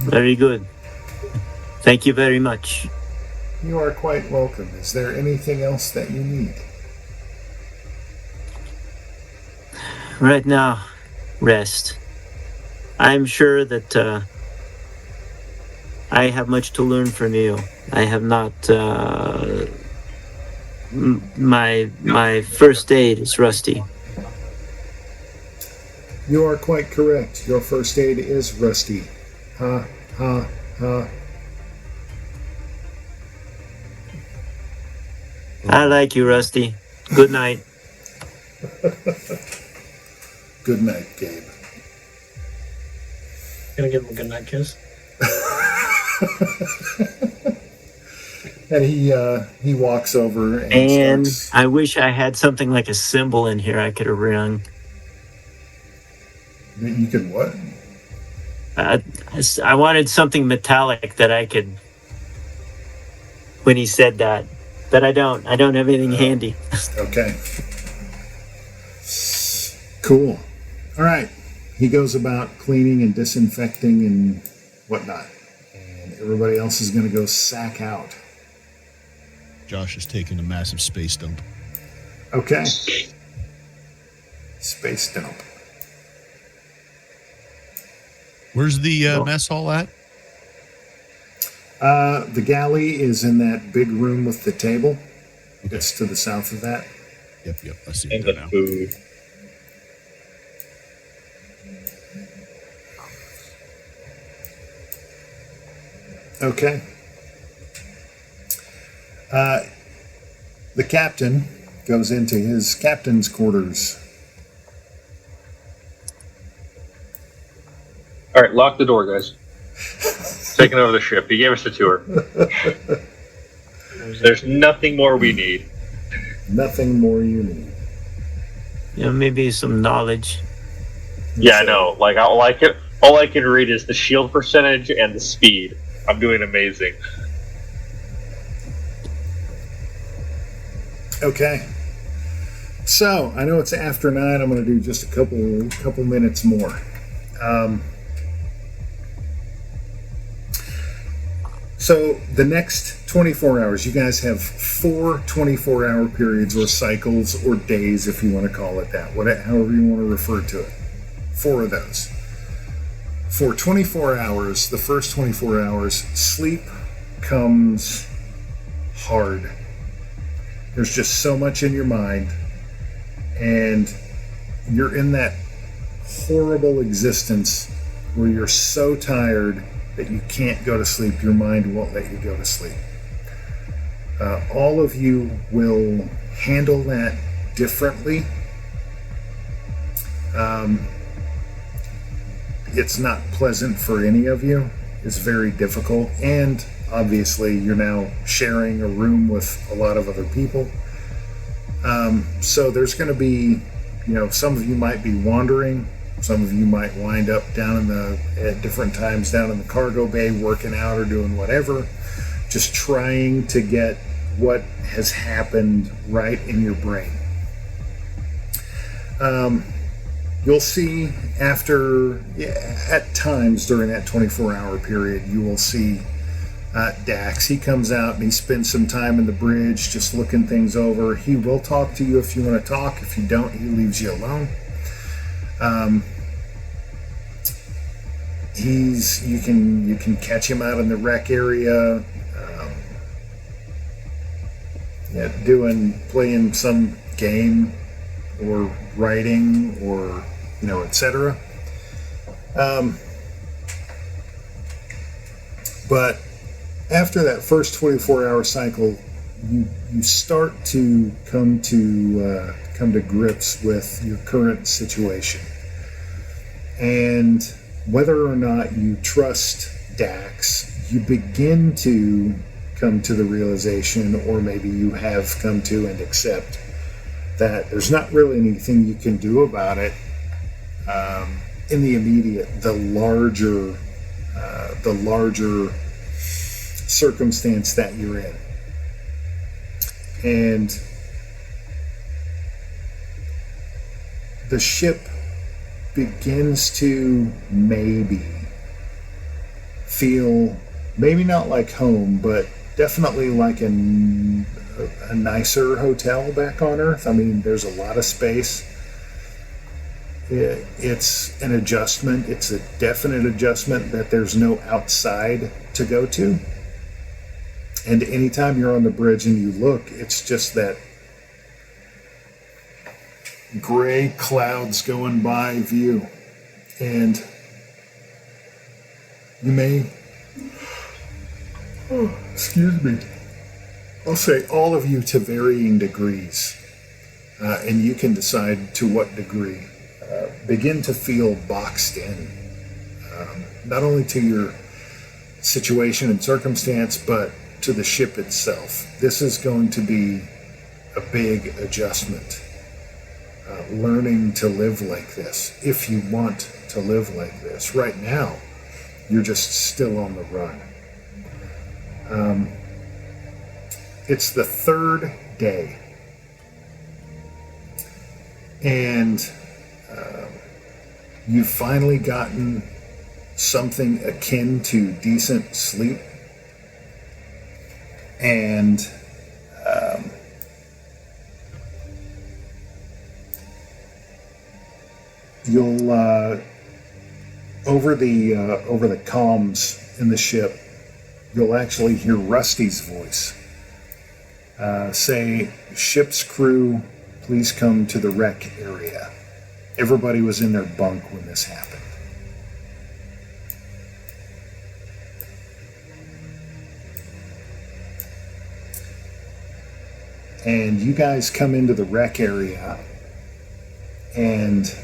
Very good. Thank you very much. You are quite welcome. Is there anything else that you need? Right now, rest. I'm sure that I have much to learn from you. I have not. My first aid is rusty. You are quite correct. Your first aid is rusty. Ha, ha, ha. I like you, Rusty. Good night. Good night, Gabe. Gonna give him a good night kiss. And he walks over And starts. I wish I had something like a symbol in here I could have rung. You can what? I wanted something metallic that I could. When he said that, but I don't have anything handy. Okay. Cool. All right. He goes about cleaning and disinfecting and whatnot. And everybody else is going to go sack out. Josh is taking a massive space dump. Okay. Space dump. Where's the Oh. mess hall at? The galley is in that big room with the table. It's to the south of that. Yep. I see And it the now. food. Okay. The captain goes into his captain's quarters. All right, lock the door, guys. Taking over the ship. He gave us a tour. There's nothing more we need. Nothing more you need. Maybe some knowledge. Yeah, I know. Like all I can read is the shield percentage and the speed. I'm doing amazing. Okay. So I know it's after 9. I'm going to do just a couple minutes more. So the next 24 hours, you guys have 4 24-hour periods or cycles or days, if you want to call it that, however you want to refer to it. 4 of those. For 24 hours, the first 24 hours, sleep comes hard. There's just so much in your mind, and you're in that horrible existence where you're so tired that you can't go to sleep. Your mind won't let you go to sleep. All of you will handle that differently. It's not pleasant for any of you. It's very difficult, and obviously you're now sharing a room with a lot of other people. So there's going to be, some of you might be wandering. Some of you might wind up at different times down in the cargo bay working out or doing whatever, just trying to get what has happened right in your brain. You'll see at times during that 24-hour period, you will see Dax. He comes out and he spends some time in the bridge just looking things over. He will talk to you if you want to talk. If you don't, he leaves you alone. you can catch him out in the rec area, playing some game or writing or etc. But after that first 24-hour cycle, you start to come to grips with your current situation, and whether or not you trust Dax, you begin to come to the realization, or maybe you have come to and accept, that there's not really anything you can do about it in the immediate, the larger circumstance that you're in. And the ship begins to maybe feel, maybe not like home, but definitely like a nicer hotel back on Earth. I mean, there's a lot of space. It's an adjustment. It's a definite adjustment that there's no outside to go to. And anytime you're on the bridge and you look, it's just that gray clouds going by view. And you may, excuse me, I'll say all of you to varying degrees, and you can decide to what degree, begin to feel boxed in, not only to your situation and circumstance, but to the ship itself. This is going to be a big adjustment. Learning to live like this, if you want to live like this. Right now, you're just still on the run. It's the third day, and you've finally gotten something akin to decent sleep, and you'll over the comms in the ship, you'll actually hear Rusty's voice say, "Ship's crew, please come to the wreck area." Everybody was in their bunk when this happened. And you guys come into the wreck area, and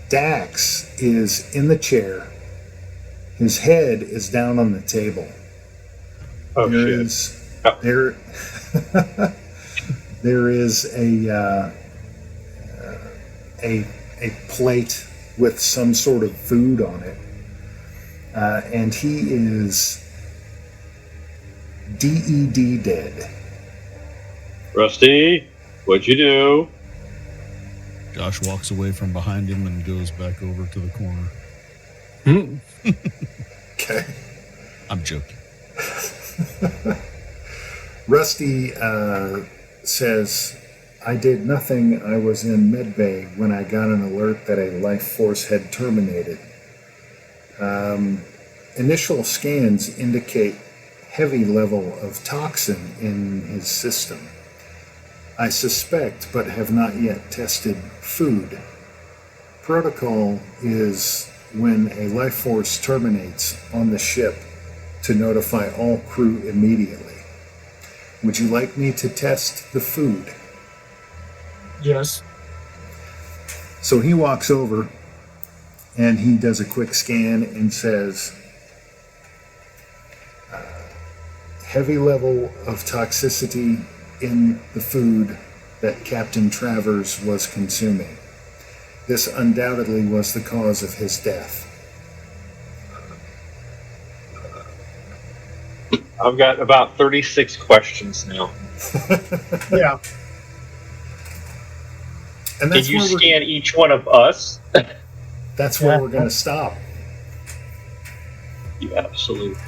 Dax is in the chair. His head is down on the table. Oh, there shit. is there is a plate with some sort of food on it, and he is dead. Rusty, what'd you do? Josh walks away from behind him and goes back over to the corner. Okay. I'm joking. Rusty says, "I did nothing. I was in medbay when I got an alert that a life force had terminated. Initial scans indicate heavy level of toxin in his system. I suspect, but have not yet tested, food. Protocol is when a life force terminates on the ship to notify all crew immediately. Would you like me to test the food?" Yes. So he walks over and he does a quick scan and says, "Heavy level of toxicity in the food that Captain Travers was consuming. This undoubtedly was the cause of his death." I've got about 36 questions now. Yeah. And Did you scan each one of us? That's where we're going to stop. You absolute.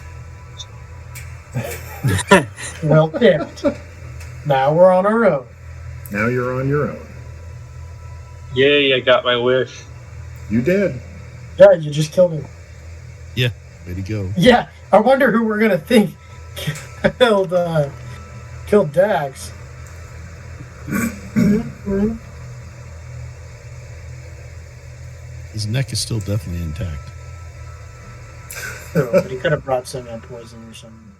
Well, damn it. Now we're on our own. Now you're on your own. Yay, I got my wish. You did. Yeah, you just killed him. Yeah, way to go. Yeah, I wonder who we're gonna think killed Dax. His neck is still definitely intact. But he could have brought some poison or something.